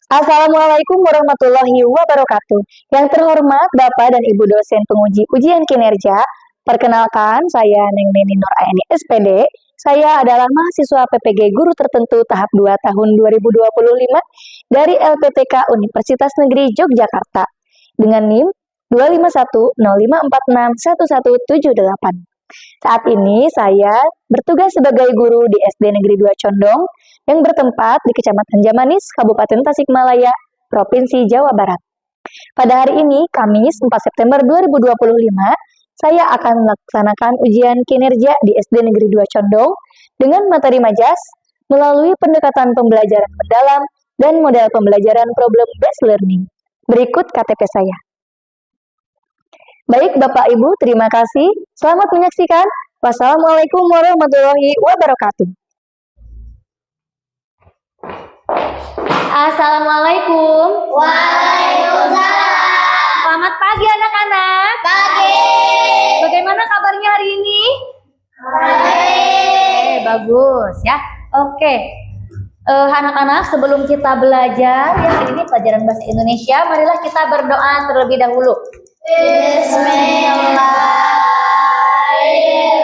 Assalamualaikum warahmatullahi wabarakatuh. Yang terhormat Bapak dan Ibu dosen penguji ujian kinerja, perkenalkan saya Neng Neni Nur Aini SPD. Saya adalah mahasiswa PPG Guru Tertentu tahap 2 tahun 2025 dari LPTK Universitas Negeri Yogyakarta dengan NIM 25105461178. Saat ini saya bertugas sebagai guru di SD Negeri 2 Condong yang bertempat di Kecamatan Jamanis, Kabupaten Tasikmalaya, Provinsi Jawa Barat. Pada hari ini, Kamis 4 September 2025, saya akan melaksanakan ujian kinerja di SD Negeri 2 Condong dengan materi majas melalui pendekatan pembelajaran mendalam dan model pembelajaran problem-based learning. Berikut KTP saya. Baik Bapak Ibu, terima kasih. Selamat menyaksikan. Wassalamualaikum warahmatullahi wabarakatuh. Assalamualaikum. Waalaikumsalam. Selamat pagi anak-anak. Pagi. Bagaimana kabarnya hari ini? Baik. Bagus ya. Oke. Anak-anak, sebelum kita belajar ya hari ini pelajaran bahasa Indonesia, marilah kita berdoa terlebih dahulu. Bismillahirrahmanirrahim.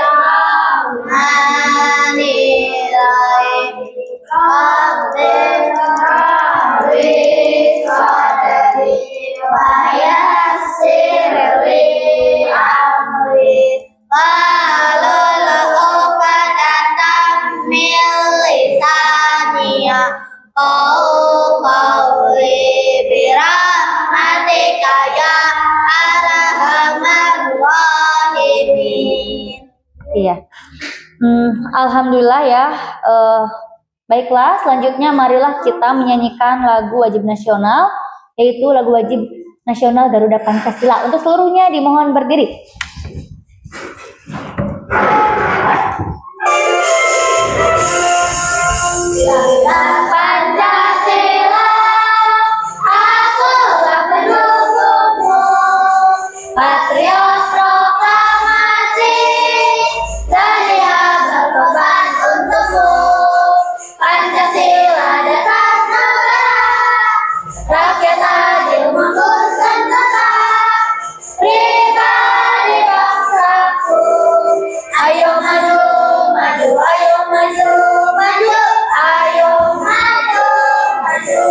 Iya. Alhamdulillah ya. Baiklah, selanjutnya marilah kita menyanyikan lagu wajib nasional, yaitu lagu wajib nasional Garuda Pancasila. Untuk seluruhnya dimohon berdiri. Pancasila, akulah pendukungmu, patriot proklamasi, saya berkorban untukmu. Pancasila dasar negara, rakyat adil makmur sentosa, pribadi bangsaku. Ayo maju, maju, ayo maju, maju, ayo maju, maju.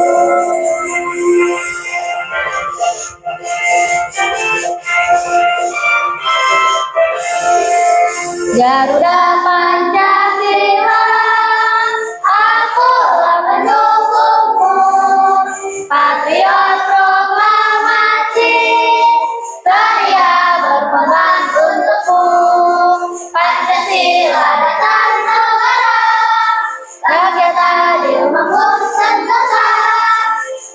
Garuda Pancasila, akulah pendukungmu, patriot proklamasi, saya berkorban untukmu. Pancasila dasar negara, rakyat adil makmur sentosa,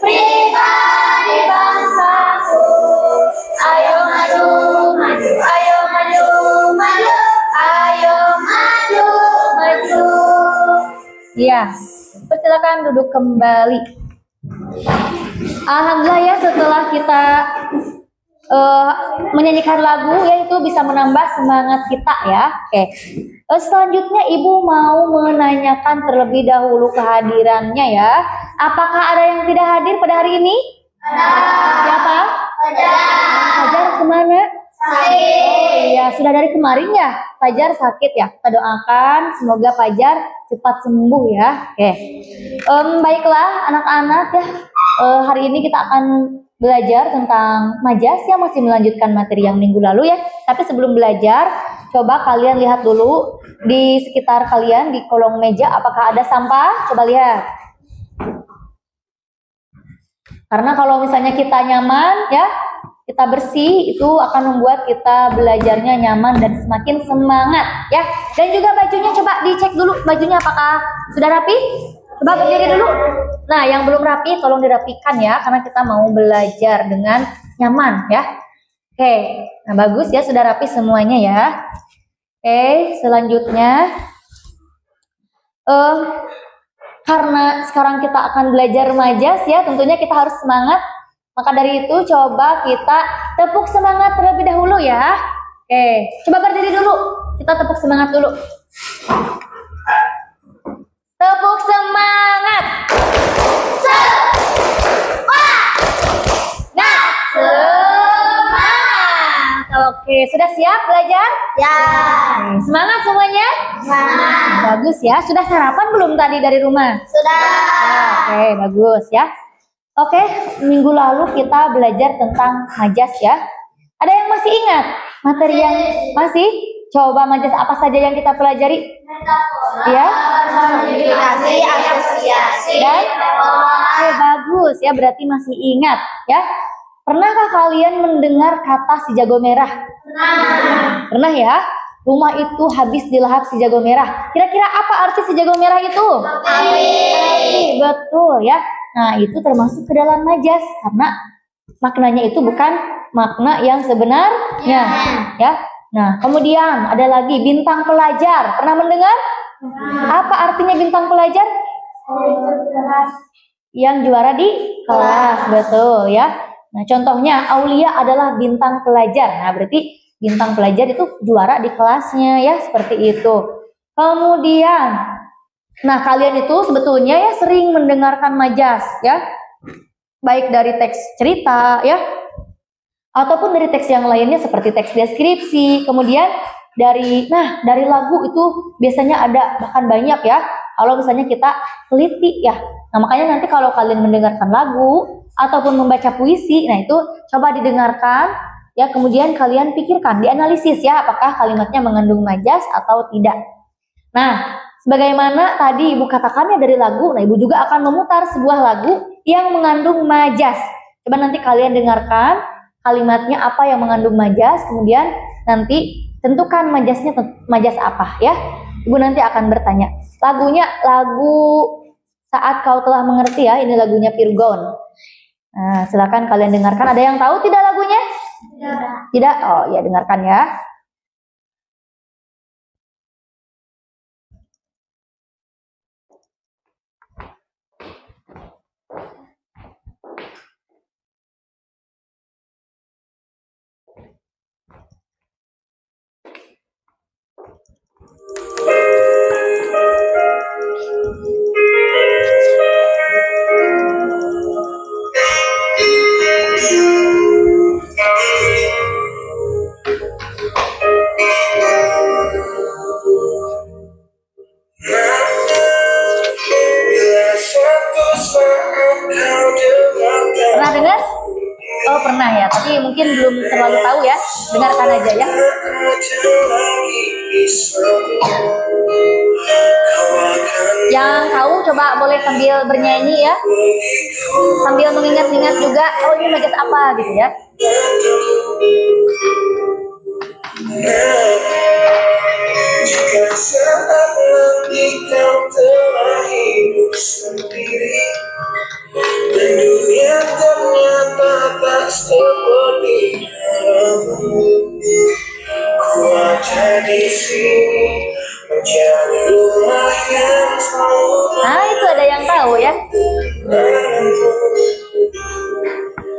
pribadi bangsaku. Ayo maju, maju, ayo maju, maju, ayo maju, maju. Iya. Persilakan duduk kembali. Alhamdulillah ya, setelah kita menyanyikan lagu, yaitu bisa menambah semangat kita ya. Oke. Selanjutnya Ibu mau menanyakan terlebih dahulu kehadirannya ya. Apakah ada yang tidak hadir pada hari ini? Siapa? Fajar kemana? Sakit. Iya, sudah dari kemarin ya. Fajar sakit ya. Kita doakan semoga Fajar cepat sembuh ya. Oke. Baiklah anak-anak ya. Hari ini kita akan belajar tentang majas ya, masih melanjutkan materi yang minggu lalu ya. Tapi sebelum belajar, coba kalian lihat dulu di sekitar kalian di kolong meja apakah ada sampah? Coba lihat. Karena kalau misalnya kita nyaman ya, kita bersih, itu akan membuat kita belajarnya nyaman dan semakin semangat ya. Dan juga bajunya coba dicek dulu, bajunya apakah sudah rapi? Coba berdiri dulu. Nah, yang belum rapi tolong dirapikan ya, karena kita mau belajar dengan nyaman ya. Oke, nah bagus ya, sudah rapi semuanya ya. Oke, selanjutnya karena sekarang kita akan belajar majas ya, tentunya kita harus semangat. Maka dari itu coba kita tepuk semangat terlebih dahulu ya. Oke, coba berdiri dulu. Kita tepuk semangat dulu. Tepuk semangat. sudah siap belajar? Ya. Oke, semangat semuanya? Semangat. Bagus ya. Sudah sarapan belum tadi dari rumah? Sudah. Oke, bagus ya. Oke, minggu lalu kita belajar tentang majas ya. Ada yang masih ingat materi yang masih? Coba majas apa saja yang kita pelajari? Ya? Multiplikasi, asosiasi, Dan? Oke, bagus ya, berarti masih ingat ya. Pernahkah kalian mendengar kata si jago merah? Pernah ya? Rumah itu habis dilahap si jago merah. Kira-kira apa arti si jago merah itu? Api, betul ya. Nah, itu termasuk ke dalam majas karena maknanya itu bukan makna yang sebenarnya ya. Nah, kemudian ada lagi bintang pelajar. Pernah mendengar? Apa artinya bintang pelajar? Yang juara di kelas, betul ya. Nah, contohnya Aulia adalah bintang pelajar. Nah, berarti bintang pelajar itu juara di kelasnya ya, seperti itu. Kemudian, nah kalian itu sebetulnya ya sering mendengarkan majas ya. Baik dari teks cerita ya, ataupun dari teks yang lainnya seperti teks deskripsi. Kemudian dari lagu itu biasanya ada bahkan banyak ya. Kalau misalnya kita teliti ya. Nah, makanya nanti kalau kalian mendengarkan lagu ataupun membaca puisi, nah itu coba didengarkan ya, kemudian kalian pikirkan, dianalisis ya apakah kalimatnya mengandung majas atau tidak. Nah, sebagaimana tadi Ibu katakannya dari lagu, nah Ibu juga akan memutar sebuah lagu yang mengandung majas. Coba nanti kalian dengarkan kalimatnya apa yang mengandung majas, kemudian nanti tentukan majasnya majas apa ya. Ibu nanti akan bertanya. Lagunya lagu Saat Kau Telah Mengerti ya, ini lagunya Virgon. Nah, silakan kalian dengarkan. Ada yang tahu tidak lagunya? Tidak? Oh ya, dengarkan ya. Pernah dengar? Oh pernah ya, tapi mungkin belum terlalu tahu ya. Dengarkan aja ya. Yang tahu coba boleh sambil bernyanyi ya, sambil mengingat-ingat juga. Oh ini majas apa gitu ya. Jika saat nanti kau telah hidup sendiri dan dunia ternyata tak seperti harapanmu, ku ada di sini menjadi rumah yang selalu Nah itu ada yang tahu ya. menantimu.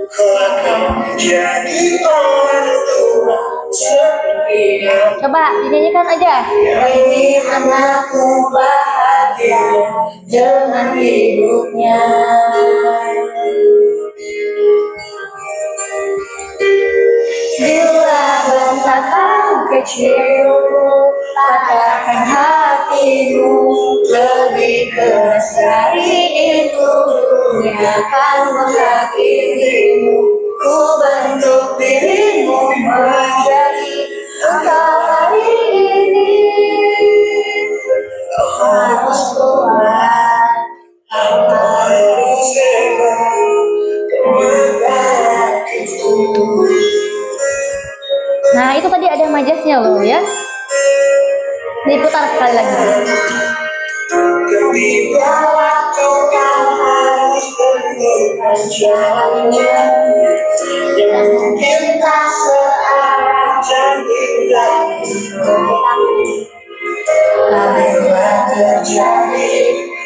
Kau akan menjadi orang tua seperti aku. Coba dinyanyikan aja. Ini anakku bahagia dengan hidupnya. Bila bentakan kecilmu patahkan hatimu, lebih keras dari itu dunia akan menghakimimu. Ku bentuk dirimu menjadi engkau hari ini. Kau harus kuat, kau harus hebat, membantu. Nah itu tadi ada majasnya loh ya. Diputar sekali lagi. Ketika waktu kau harus menemukan jalannya yang mungkin tak searah dan indah. Apabila terjadi,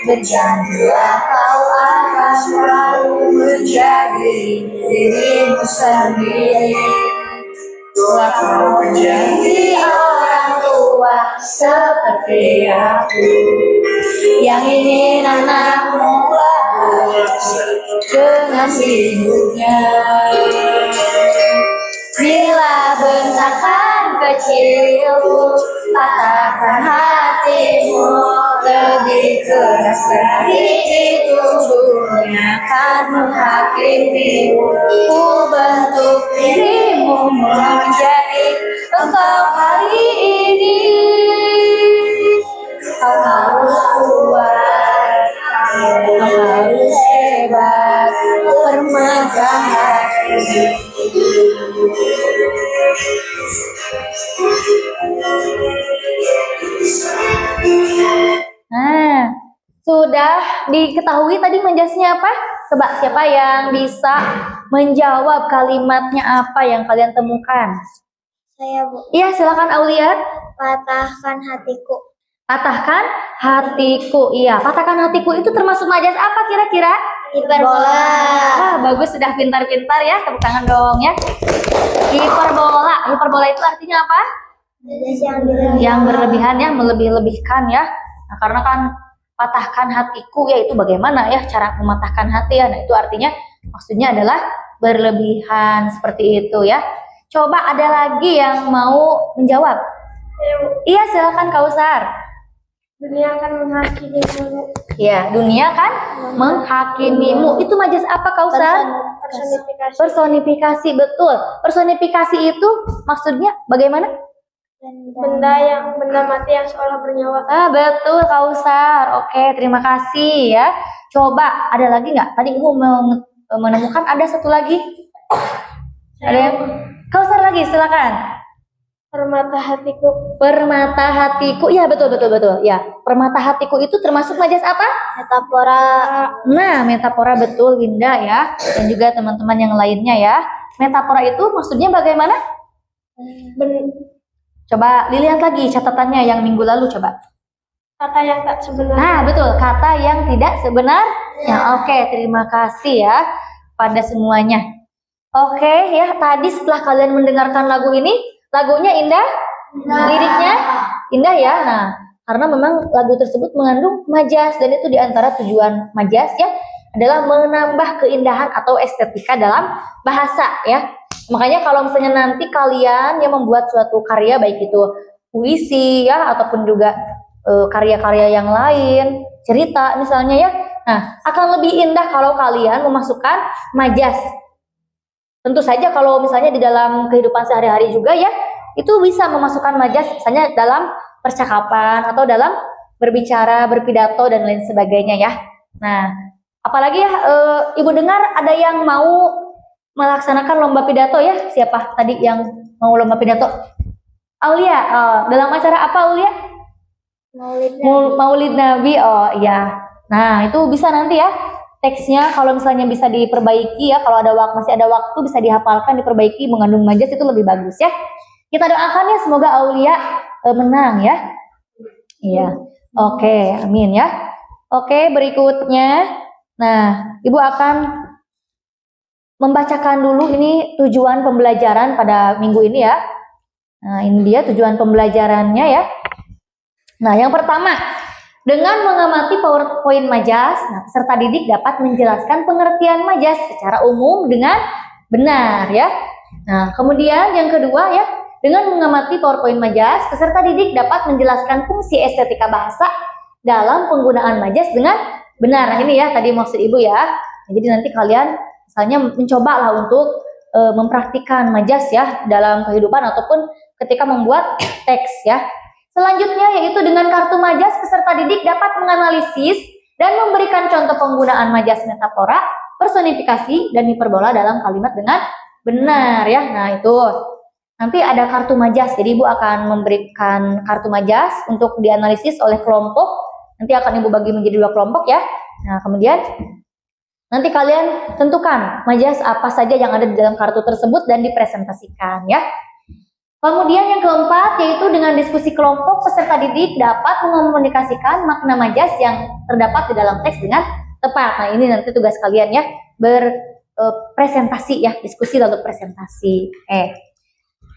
berjanjilah kau akan selalu menjadi dirimu sendiri. Telah kau menjadi orang tua seperti aku yang ingin anakmu bahagia dengan hidupnya. Bila bentakan kecilku, patahkan hatimu, lebih keras dari itu dunia akan menghakimimu. Ku bentuk dirimu menjadi engkau kali ini. Kau harus kuat, kau harus hebat, permata hati. Nah, sudah diketahui tadi majasnya apa? Coba siapa yang bisa menjawab kalimatnya apa yang kalian temukan? Saya, Bu. Iya, silakan Aulia. Patahkan hatiku. Patahkan hatiku. Iya, patahkan hatiku itu termasuk majas apa kira-kira? Hiperbola. Ah, bagus, sudah pintar-pintar ya. Tepuk tangan dong ya. Hiperbola. Hiperbola itu artinya apa? Yang berlebihan ya, melebih-lebihkan ya. Nah, karena kan patahkan hatiku ya, itu bagaimana ya cara mematahkan hati ya. Nah, itu artinya maksudnya adalah berlebihan seperti itu ya. Coba ada lagi yang mau menjawab? Iya, silakan Kausar. Dunia akan menghakimimu. Ya, dunia kan menghakimimu. Itu majas apa Kausar? Personifikasi. Personifikasi, betul. Personifikasi itu maksudnya bagaimana? Benda mati yang seolah bernyawa. Ah, betul Kausar. Oke, terima kasih ya. Coba ada lagi nggak? Tadi Ibu menemukan ada satu lagi. Ada yang Kausar lagi, silakan. Permata hatiku. Permata hatiku. Ya, betul. Ya, permata hatiku itu termasuk majas apa? Metafora. Nah, metafora betul Winda ya. Dan juga teman-teman yang lainnya ya. Metafora itu maksudnya bagaimana? Coba dilihat lagi catatannya yang minggu lalu coba. Kata yang tak sebenarnya. Nah, betul. Kata yang tidak sebenarnya. Oke, terima kasih ya pada semuanya. Oke ya, tadi setelah kalian mendengarkan lagu ini, lagunya indah? Liriknya indah ya. Nah, karena memang lagu tersebut mengandung majas dan itu diantara tujuan majas ya adalah menambah keindahan atau estetika dalam bahasa ya. Makanya kalau misalnya nanti kalian yang membuat suatu karya baik itu puisi ya ataupun juga karya-karya yang lain, cerita misalnya ya. Nah, akan lebih indah kalau kalian memasukkan majas. Tentu saja kalau misalnya di dalam kehidupan sehari-hari juga ya, itu bisa memasukkan majas misalnya dalam percakapan atau dalam berbicara, berpidato dan lain sebagainya ya. Nah, apalagi ya Ibu dengar ada yang mau melaksanakan lomba pidato ya. Siapa tadi yang mau lomba pidato? Aulia, dalam acara apa Aulia? Maulid Nabi. Oh iya. Nah, itu bisa nanti ya. Teksnya kalau misalnya bisa diperbaiki ya, kalau masih ada waktu bisa dihafalkan, diperbaiki, mengandung majas itu lebih bagus ya. Kita doakan ya semoga Aulia menang ya. Iya. Oke, amin ya. Oke, berikutnya. Nah, Ibu akan membacakan dulu ini tujuan pembelajaran pada minggu ini ya. Nah, ini dia tujuan pembelajarannya ya. Nah, yang pertama, dengan mengamati PowerPoint majas, peserta didik dapat menjelaskan pengertian majas secara umum dengan benar ya. Nah, kemudian yang kedua ya, dengan mengamati PowerPoint majas, peserta didik dapat menjelaskan fungsi estetika bahasa dalam penggunaan majas dengan benar. Nah, ini ya tadi maksud Ibu ya. Jadi nanti kalian misalnya mencobalah untuk mempraktikkan majas ya dalam kehidupan ataupun ketika membuat teks ya. Selanjutnya yaitu dengan kartu majas, peserta didik dapat menganalisis dan memberikan contoh penggunaan majas metafora, personifikasi, dan hiperbola dalam kalimat dengan benar ya. Nah itu nanti ada kartu majas, jadi Ibu akan memberikan kartu majas untuk dianalisis oleh kelompok. Nanti akan Ibu bagi menjadi 2 kelompok ya. Nah kemudian nanti kalian tentukan majas apa saja yang ada di dalam kartu tersebut dan dipresentasikan ya. Kemudian yang keempat yaitu dengan diskusi kelompok, peserta didik dapat mengkomunikasikan makna majas yang terdapat di dalam teks dengan tepat. Nah ini nanti tugas kalian ya, berpresentasi ya, diskusi lalu presentasi.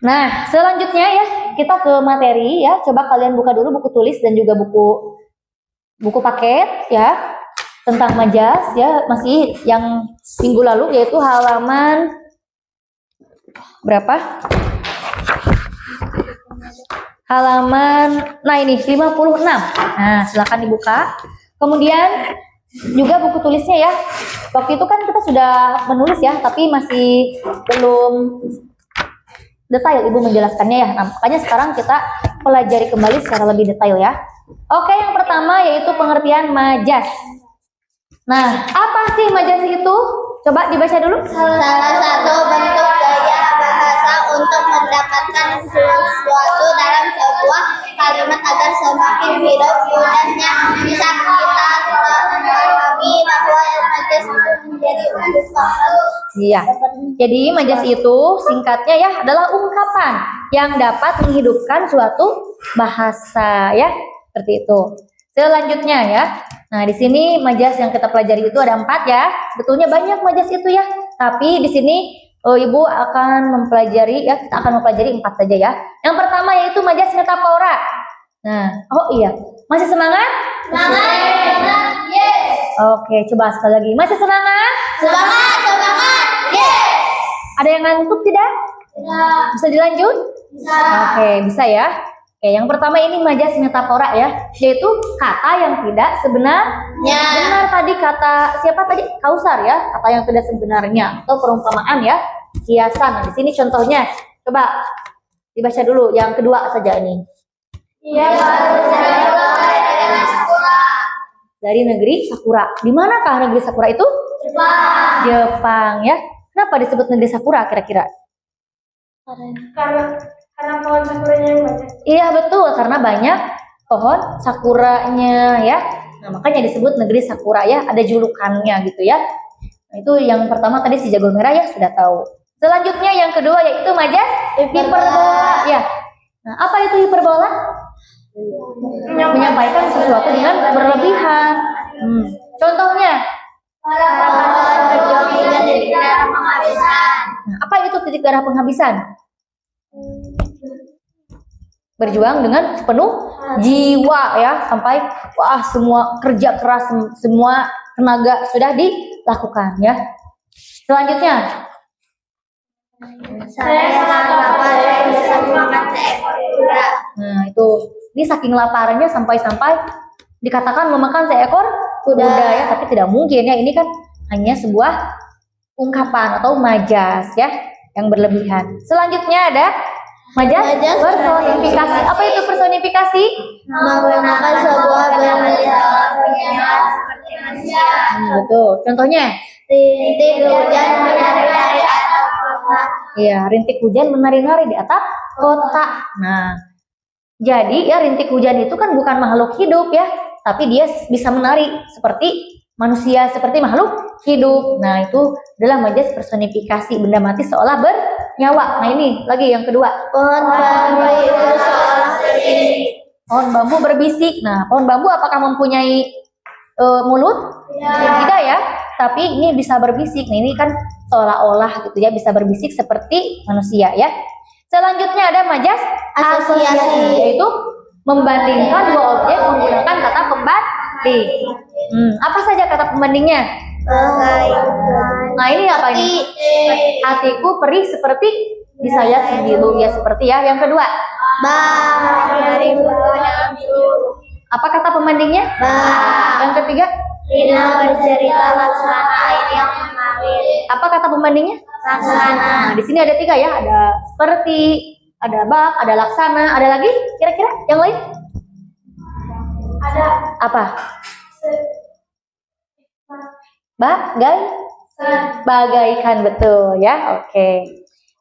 Nah selanjutnya ya kita ke materi ya. Coba kalian buka dulu buku tulis dan juga buku paket ya tentang majas ya, masih yang minggu lalu yaitu halaman berapa? halaman, nah ini 56. Nah, silakan dibuka. Kemudian juga buku tulisnya ya. Waktu itu kan kita sudah menulis ya, tapi masih belum detail Ibu menjelaskannya ya. Nah, makanya sekarang kita pelajari kembali secara lebih detail ya. Oke, yang pertama yaitu pengertian majas. Nah, apa sih majas itu? Coba dibaca dulu. Salah satu bentuk gaya bahasa untuk mendapatkan sesuatu dalam sebuah kalimat agar semakin hidup mudahnya bisa kita pahami bahwa majas itu menjadi ungkapan. Iya. Jadi majas itu singkatnya ya adalah ungkapan yang dapat menghidupkan suatu bahasa ya. Seperti itu. Selanjutnya ya. Nah, di sini majas yang kita pelajari itu ada 4 ya. Sebetulnya banyak majas itu ya. Tapi di sini Ibu akan mempelajari ya, kita akan mempelajari 4 saja ya. Yang pertama yaitu majas metafora. Nah, oh iya, masih semangat? Semangat, yes. Oke, coba sekali lagi. Masih semangat? Semangat, yes. Ada yang ngantuk tidak? Tidak. Bisa dilanjut? Bisa. Oke, bisa ya. Oke, yang pertama ini majas metafora ya, yaitu kata yang tidak sebenarnya. Benar tadi kata siapa tadi? Kausar ya, kata yang tidak sebenarnya atau perumpamaan ya, kiasan. Nah, di sini contohnya. Coba dibaca dulu yang kedua saja ini. Iya, Dari negeri Sakura. Di manakah negeri Sakura itu? Jepang. Jepang ya. Kenapa disebut negeri Sakura kira-kira? Karena pohon sakuranya yang banyak. Iya betul, karena banyak pohon sakuranya ya. Nah, makanya disebut negeri Sakura ya, ada julukannya gitu ya. Nah, itu yang pertama tadi si jago merah ya, sudah tahu. Selanjutnya yang kedua yaitu majas hiperbola ya. Nah, apa itu hiperbola? Menyampaikan sesuatu dengan berlebihan. Contohnya? Nah, apa itu titik darah penghabisan? Berjuang dengan sepenuh jiwa ya, sampai wah semua kerja keras, semua tenaga sudah dilakukan ya. Selanjutnya, Saya sangat lapar dan bisa memakan seekor kuda. nah itu ini saking laparnya sampai-sampai dikatakan memakan seekor kuda ya, tapi tidak mungkin ya, ini kan hanya sebuah ungkapan atau majas ya yang berlebihan. Selanjutnya ada majas personifikasi. Apa itu personifikasi? Menggunakan sebuah benda seperti manusia. Betul. Contohnya? Rintik hujan menari-nari atau kota. Iya, rintik hujan menari-nari di atap kota. Nah, jadi ya rintik hujan itu kan bukan makhluk hidup ya, tapi dia bisa menari seperti manusia, seperti makhluk hidup. Nah, itu adalah majas personifikasi, benda mati seolah bernyawa. Nah, ini lagi yang kedua. Pohon bambu itu seolah berbisik. Pohon bambu berbisik. Nah, pohon bambu apakah mempunyai mulut? Tidak ya, tapi ini bisa berbisik. Nah, ini kan seolah-olah gitu ya, bisa berbisik seperti manusia ya. Selanjutnya ada majas asosiasi, yaitu membandingkan dua objek menggunakan kata pembanding. Apa saja kata pembandingnya? Nah, ini apa ini? Hatiku perih seperti disayat sembilu ya, seperti ya. Yang kedua, apa kata pembandingnya? Yang ketiga, Rina bercerita laksana air yang mengalir. apa kata pembandingnya? Laksana. Nah, di sini ada 3 ya, ada seperti, ada bak, ada laksana, ada lagi kira-kira yang lain? Ada Apa? Bagaikan, betul ya. Oke.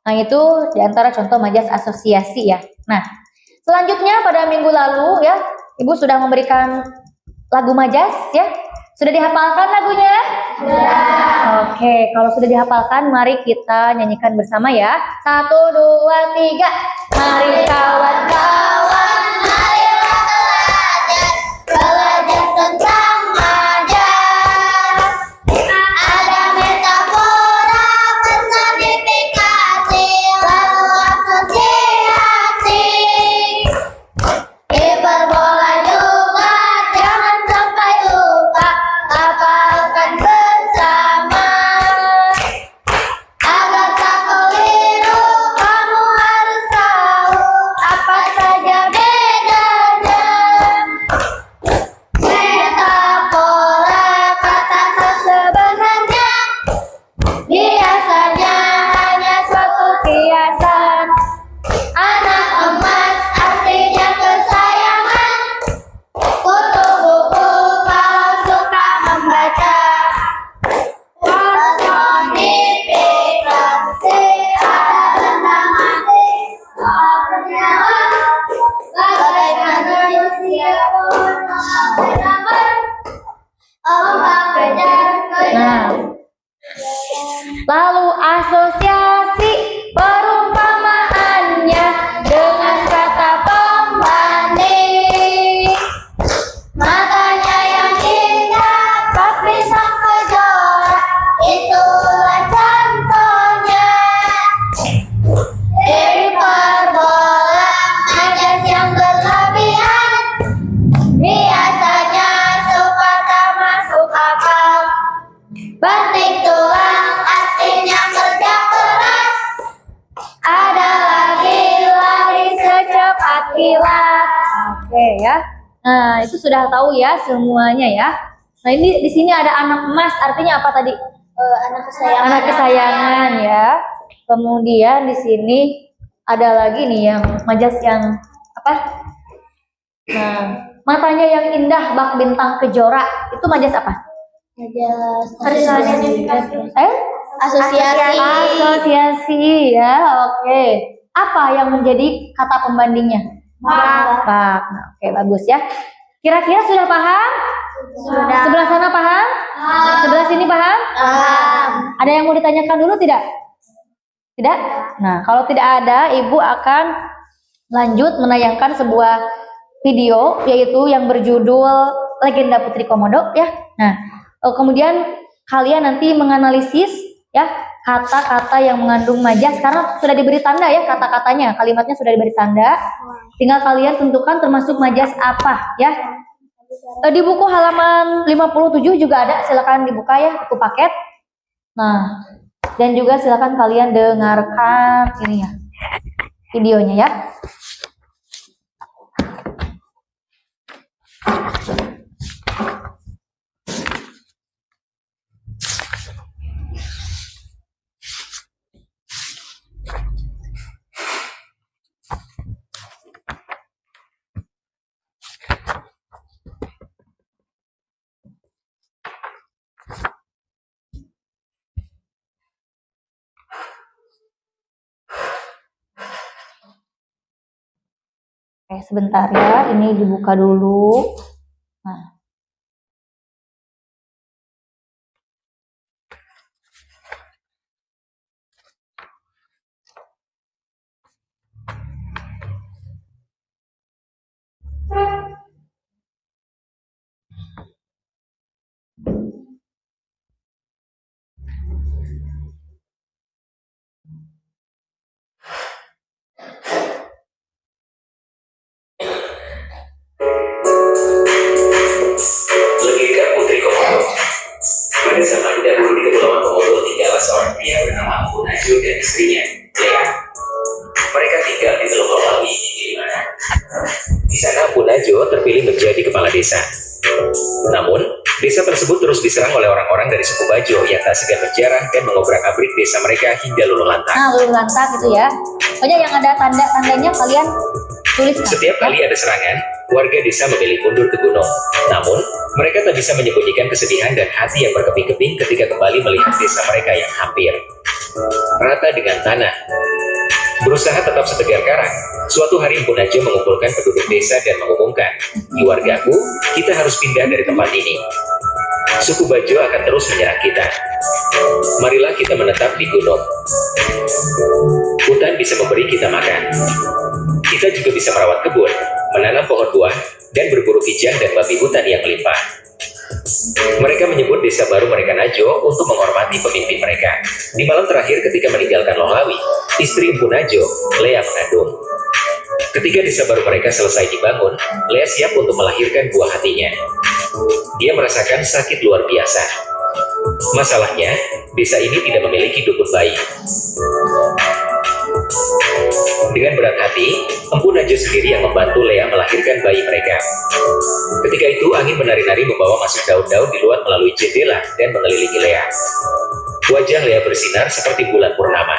Nah, itu diantara contoh majas asosiasi ya. Nah, selanjutnya pada minggu lalu ya, Ibu sudah memberikan lagu majas ya. Sudah dihafalkan lagunya? Sudah. Oke, kalau sudah dihafalkan, mari kita nyanyikan bersama ya. 1, 2, 3. Mari kawan-kawan, marilah belajar tentang majas. Ada metafora, personifikasi, lalu asosiasi. Hiperbola juga jangan sampai lupa, hafalkan bersama. Agar tak keliru, kamu harus tahu apa Lalu asosiasi perumpamaannya dengan kata pembanding. Matanya yang indah, bak bintang kejora, itulah contohnya. Hiperbola, majas yang berlebihan, biasanya suka tak masuk akal. Banting tulang, artinya kerja keras. Ada lagi lari secepat kilat. Oke ya. Nah, itu sudah tahu ya semuanya ya. Nah, ini di sini ada anak emas, artinya apa tadi? Anak kesayangan. Anak kesayangan ya. Kemudian di sini ada lagi nih yang majas yang apa? Nah, matanya yang indah bak bintang kejora. Itu majas apa? Asosiasi. Asosiasi ya. Oke. Apa yang menjadi kata pembandingnya? Bak. Nah, oke bagus ya. Kira-kira sudah paham? Sudah. Sebelah sana paham? Sebelah sini paham? Ada yang mau ditanyakan dulu tidak? Tidak? Nah, kalau tidak ada, Ibu akan lanjut menayangkan sebuah video yaitu yang berjudul Legenda Putri Komodo ya. Nah, kemudian kalian nanti menganalisis ya kata-kata yang mengandung majas karena sudah diberi tanda ya kata-katanya, kalimatnya sudah diberi tanda. Tinggal kalian tentukan termasuk majas apa ya. Di buku halaman 57 juga ada, silakan dibuka ya buku paket. Nah, dan juga silakan kalian dengarkan ini ya videonya ya. Oke, sebentar ya, ini dibuka dulu. Nah. Legenda Putri Komodo. Pada zaman dahulu di Kepulauan Komodo tinggallah seorang pria bernama Mpu Najwa dan istrinya, Lea. Mereka tinggal di Teluk Lomawi, di mana? Di sana Mpu Najwa terpilih menjadi kepala desa. Namun, desa tersebut terus diserang oleh orang-orang dari suku Bajo yang tak segan menjarah dan mengobrak-abrik desa mereka hingga luluh lantak. Nah, luluh lantak gitu ya. Pokoknya yang ada tanda-tandanya kalian tuliskan. Setiap kali ada serangan, warga desa memilih mundur ke gunung. Namun, mereka tak bisa menyembunyikan kesedihan dan hati yang berkeping-keping ketika kembali melihat desa mereka yang hampir rata dengan tanah. Berusaha tetap setegar karang, suatu hari Mpu Najwa mengumpulkan penduduk desa dan mengumumkan, "Di wargaku, kita harus pindah dari tempat ini. Suku Bajo akan terus menyerang kita. Marilah kita menetap di gunung. Hutan bisa memberi kita makan. Kita juga bisa merawat kebun, menanam pohon buah, dan berburu kijang dan babi hutan yang melimpah." Mereka menyebut desa baru mereka Najwa untuk menghormati pemimpin mereka. Di malam terakhir ketika meninggalkan Lohlawi, istri Mpu Najwa, Lea, mengandung. Ketika desa baru mereka selesai dibangun, Lea siap untuk melahirkan buah hatinya. Dia merasakan sakit luar biasa. Masalahnya, desa ini tidak memiliki dukun bayi. Dengan berat hati, Mpu Najwa sendiri yang membantu Lea melahirkan bayi mereka. Ketika itu, angin menari-nari membawa masuk daun-daun di luar melalui jendela dan mengelilingi Lea. Wajah Lea bersinar seperti bulan purnama.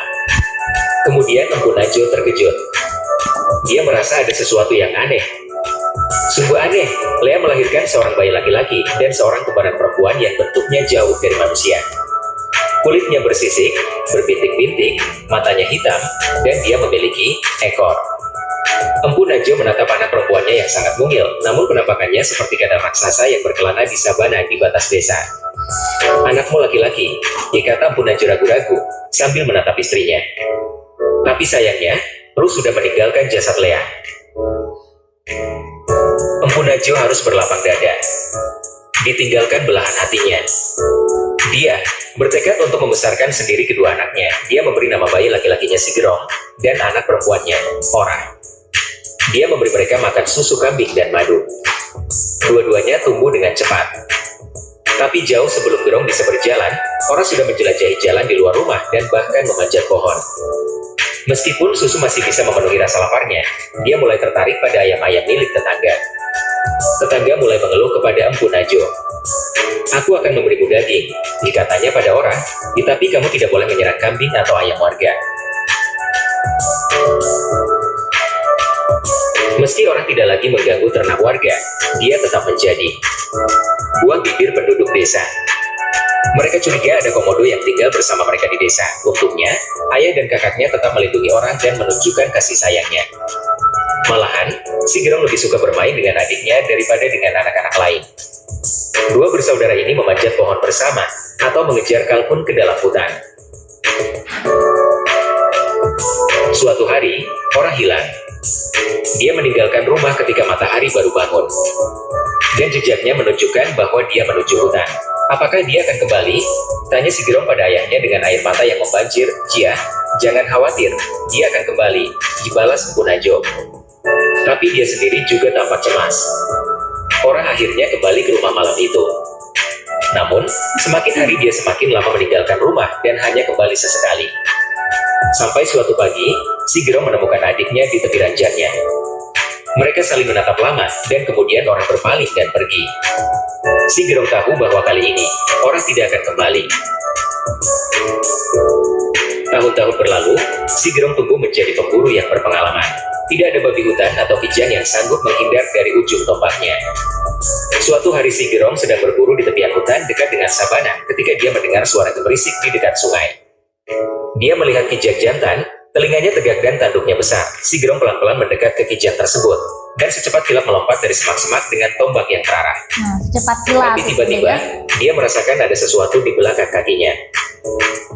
Kemudian Mpu Najwa terkejut. Dia merasa ada sesuatu yang aneh. Sungguh aneh, Lea melahirkan seorang bayi laki-laki dan seorang kembaran perempuan yang bentuknya jauh dari manusia. Kulitnya bersisik, berbintik-bintik, matanya hitam, dan dia memiliki ekor. Mpu Najwa menatap anak perempuannya yang sangat mungil, namun penampakannya seperti kadal raksasa yang berkelana di sabana di batas desa. Anakmu laki-laki, kata Empu Najwa ragu-ragu sambil menatap istrinya. Tapi sayangnya, Ruh sudah meninggalkan jasad Lea. Empu Najwa harus berlapang dada, ditinggalkan belahan hatinya. Dia bertekad untuk membesarkan sendiri kedua anaknya. Dia memberi nama bayi laki-lakinya Sigerong dan anak perempuannya, Ora. Dia memberi mereka makan susu kambing dan madu. Dua-duanya tumbuh dengan cepat. Tapi jauh sebelum Gerong bisa berjalan, Ora sudah menjelajahi jalan di luar rumah dan bahkan memanjat pohon. Meskipun susu masih bisa memenuhi rasa laparnya, dia mulai tertarik pada ayam-ayam milik tetangga. Tetangga mulai mengeluh kepada Empu Najwa. Aku akan memberimu daging, dikatanya pada Ora, tetapi kamu tidak boleh menyerang kambing atau ayam warga. Meski orang tidak lagi mengganggu ternak warga, dia tetap menjadi buah bibir penduduk desa. Mereka curiga ada komodo yang tinggal bersama mereka di desa. Untungnya, ayah dan kakaknya tetap melindungi orang dan menunjukkan kasih sayangnya. Malahan, Sigerong lebih suka bermain dengan adiknya daripada dengan anak-anak lain. Dua bersaudara ini memanjat pohon bersama atau mengejar kalkun ke dalam hutan. Suatu hari, Ora hilang. Dia meninggalkan rumah ketika matahari baru bangun. Dan jejaknya menunjukkan bahwa dia menuju hutan. Apakah dia akan kembali? Tanya Sigerong pada ayahnya dengan air mata yang membanjir. Jia, jangan khawatir, dia akan kembali, dibalas Empu Najwa. Tapi dia sendiri juga tampak cemas. Ora akhirnya kembali ke rumah malam itu. Namun, semakin hari dia semakin lama meninggalkan rumah dan hanya kembali sesekali. Sampai suatu pagi, Sigerong menemukan adiknya di tepi ranjangnya. Mereka saling menatap lama, dan kemudian orang berpaling dan pergi. Sigerong tahu bahwa kali ini, orang tidak akan kembali. Tahun-tahun berlalu, Sigerong tumbuh menjadi pemburu yang berpengalaman. Tidak ada babi hutan atau kijang yang sanggup menghindar dari ujung tombaknya. Suatu hari Sigerong sedang berburu di tepian hutan dekat dengan sabana ketika dia mendengar suara gemerisik di dekat sungai. Dia melihat kijang jantan, telinganya tegak dan tanduknya besar. Sigerong pelan-pelan mendekat ke kijang tersebut, dan secepat kilat melompat dari semak-semak dengan tombak yang terarah. Secepat kilat. Tapi tiba-tiba, dia merasakan ada sesuatu di belakang kakinya.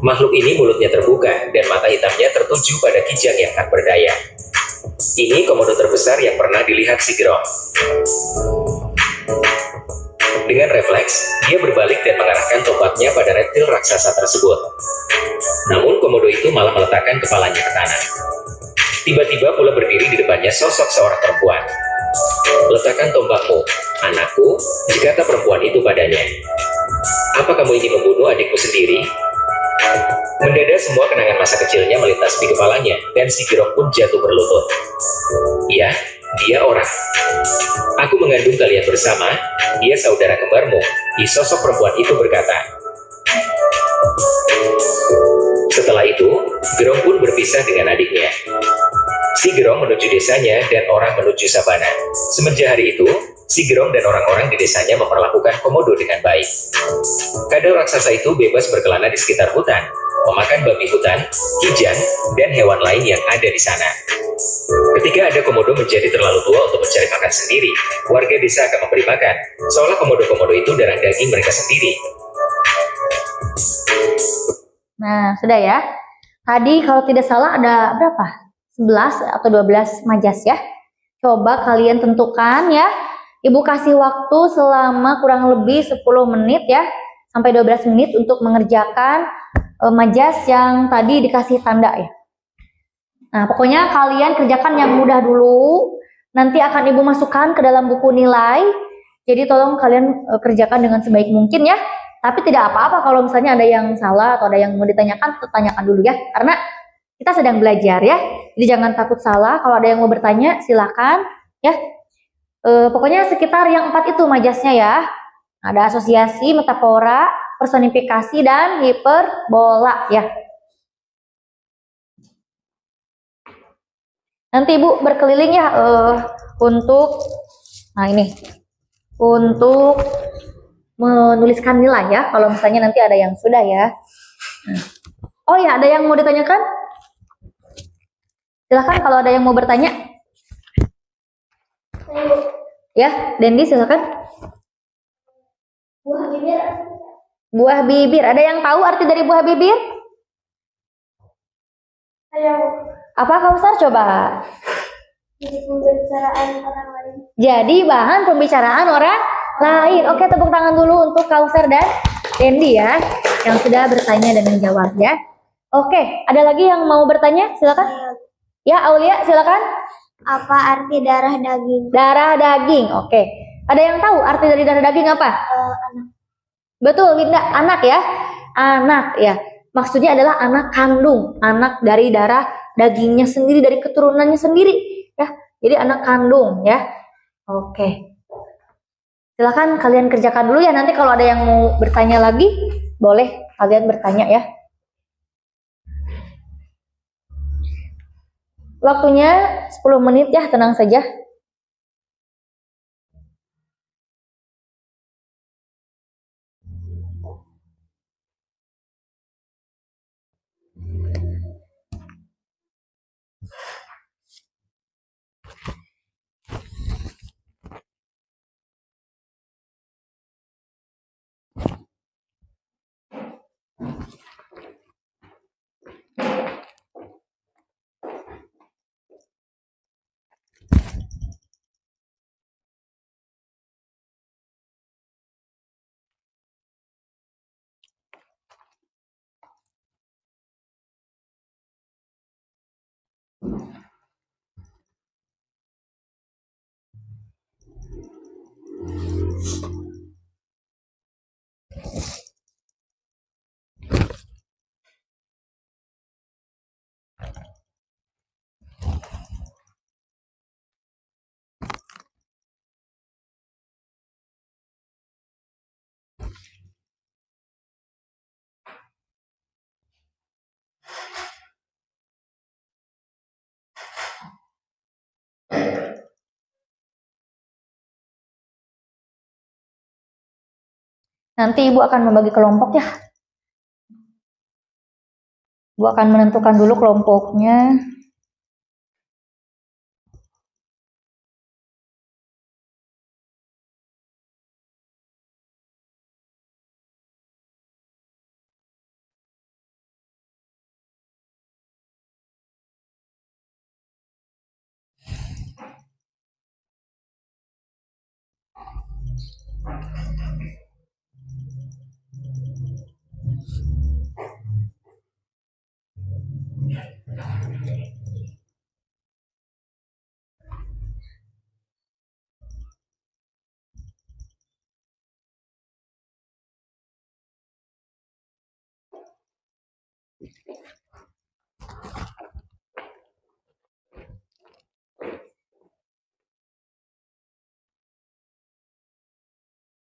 Makhluk ini mulutnya terbuka, dan mata hitamnya tertuju pada kijang yang tak berdaya. Ini komodo terbesar yang pernah dilihat Sigerong. Dengan refleks, dia berbalik dan mengarahkan tombaknya pada reptil raksasa tersebut. Namun komodo itu malah meletakkan kepalanya ke tanah. Tiba-tiba pula berdiri di depannya sosok seorang perempuan. Letakkan tombakmu, anakku, kata perempuan itu padanya. Apa kamu ingin membunuh adikmu sendiri? Mendadak semua kenangan masa kecilnya melintas di kepalanya, dan Sigerong pun jatuh berlutut. Ya, dia orang. Aku mengandung kalian bersama, dia saudara kembarmu, sosok perempuan itu berkata. Setelah itu, Gerong pun berpisah dengan adiknya. Sigerong menuju desanya dan orang menuju sabana. Semenjak hari itu, Sigerong dan orang-orang di desanya memperlakukan komodo dengan baik. Kadal raksasa itu bebas berkelana di sekitar hutan, memakan babi hutan, kijang, dan hewan lain yang ada di sana. Ketika ada komodo menjadi terlalu tua untuk mencari makan sendiri, warga desa akan memberi makan, seolah komodo-komodo itu darah daging mereka sendiri. Nah, sudah ya. Tadi kalau tidak salah ada berapa? 11 atau 12 majas ya. Coba kalian tentukan ya. Ibu kasih waktu selama kurang lebih 10 menit ya. Sampai 12 menit untuk mengerjakan majas yang tadi dikasih tanda ya. Nah, pokoknya kalian kerjakan yang mudah dulu. Nanti akan ibu masukkan ke dalam buku nilai. Jadi tolong kalian kerjakan dengan sebaik mungkin ya. Tapi tidak apa-apa kalau misalnya ada yang salah atau ada yang mau ditanyakan, tanyakan dulu ya. Karena kita sedang belajar ya. Jadi jangan takut salah. Kalau ada yang mau bertanya, silakan ya. Pokoknya sekitar yang 4 itu majasnya ya. Ada asosiasi, metafora, personifikasi, dan hiperbola ya. Nanti ibu berkeliling ya untuk, nah ini, untuk menuliskan nilai ya, kalau misalnya nanti ada yang sudah ya. Oh ya, ada yang mau ditanyakan? Silakan kalau ada yang mau bertanya. Ya, Dendi silakan. Buah bibir. Ada yang tahu arti dari buah bibir? Ayo, Apa Kausar coba? pembicaraan orang lain. Jadi bahan pembicaraan orang lain. Oke, tepuk tangan dulu untuk Kausar dan Dendi ya, yang sudah bertanya dan menjawab ya. Oke, ada lagi yang mau bertanya? Silakan. Ya, Aulia, silakan. Apa arti darah daging? Darah daging. Oke. Ada yang tahu arti dari darah daging apa? Anak. Betul, Winda. Anak ya. Anak ya. Maksudnya adalah anak kandung, anak dari darah dagingnya sendiri, dari keturunannya sendiri ya. Jadi anak kandung ya. Oke. Silakan kalian kerjakan dulu ya. Nanti kalau ada yang mau bertanya lagi, boleh kalian bertanya ya. Waktunya 10 menit ya, tenang saja. Nanti Ibu akan membagi kelompok ya. Ibu akan menentukan dulu kelompoknya.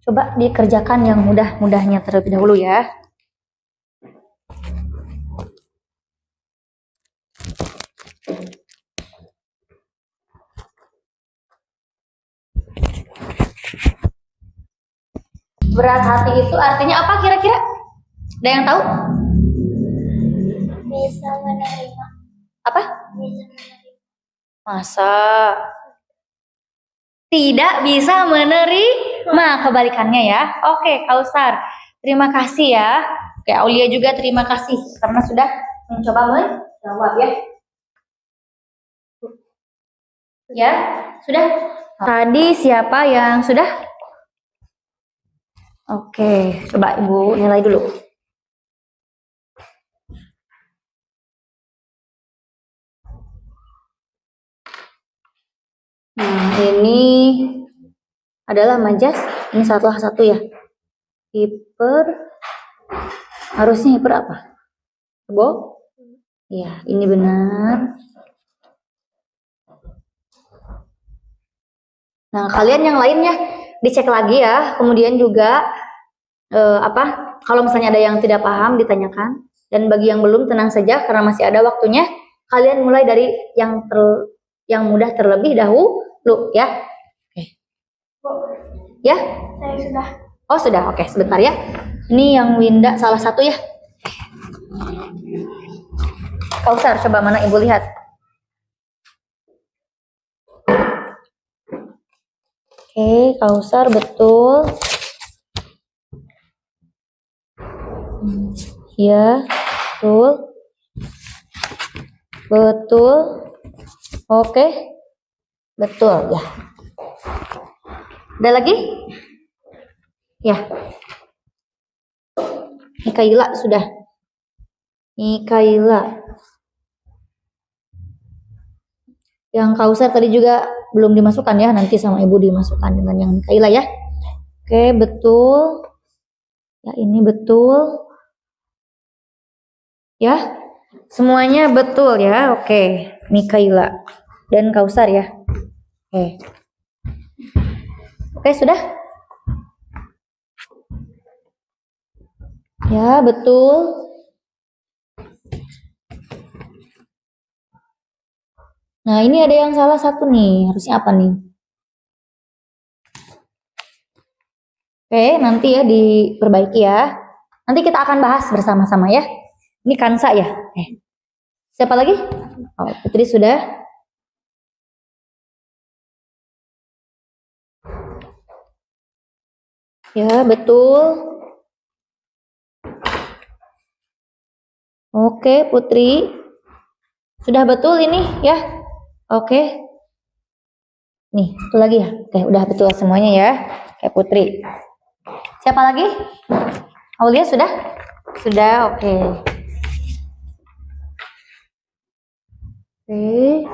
Coba dikerjakan yang mudah-mudahnya terlebih dahulu ya. Berat hati itu artinya apa kira-kira? Ada yang tahu? Bisa menerima. Apa? Bisa menerima. Masa tidak bisa menerima, kebalikannya ya. Oke, Kausar, terima kasih ya. Oke, Aulia juga terima kasih karena sudah mencoba menjawab ya. Ya, sudah. Tadi siapa yang sudah? Oke, coba Ibu nilai dulu. Nah, ini adalah majas. Ini salah satu ya. Hiper. Harusnya hiper apa? Bo? Iya, ini benar. Nah, kalian yang lainnya dicek lagi ya. Kemudian juga kalau misalnya ada yang tidak paham ditanyakan. Dan bagi yang belum, tenang saja karena masih ada waktunya. Kalian mulai dari yang mudah terlebih dahulu ya. Oke. Ya? Saya sudah. Oh, sudah. Oke, sebentar ya. Ini yang Winda salah satu ya. Kausar, coba mana Ibu lihat. Oke, Kausar betul. Ya, betul. Betul. Oke. Betul, ya. Ada lagi? Ya. Mikaila sudah. Mikaila. Yang Kausar tadi juga belum dimasukkan ya, nanti sama Ibu dimasukkan dengan yang Mikaila ya. Oke, betul. Ya, ini betul. Ya, semuanya betul ya. Oke, Mikaila dan Kausar ya. Oke. Oke, sudah? Ya, betul. Nah, ini ada yang salah satu nih. Harusnya apa nih? Oke, nanti ya diperbaiki ya. Nanti kita akan bahas bersama-sama ya. Ini Kansa ya. Siapa lagi? Oh, Putri sudah. Ya, betul. Oke, Putri. Sudah betul ini ya. Oke. Nih, satu lagi ya. Oke, udah betul semuanya ya. Oke, Putri. Siapa lagi? Aulia sudah? Sudah, oke. Oke.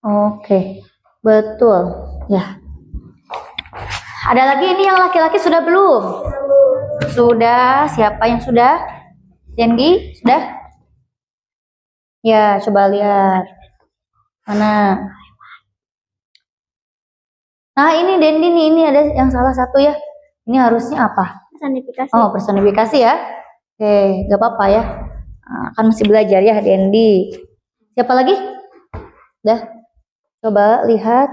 Oke, betul. Ya. Ada lagi ini yang laki-laki sudah belum? Sudah. Siapa yang sudah? Dendi, sudah? Ya, coba lihat. Mana? Nah, ini Dendi nih, ini ada yang salah satu ya. Ini harusnya apa? Personifikasi. Oh, personifikasi ya. Oke, gak apa-apa ya. Akan masih belajar ya, Dendi. Siapa lagi? Udah. Coba lihat.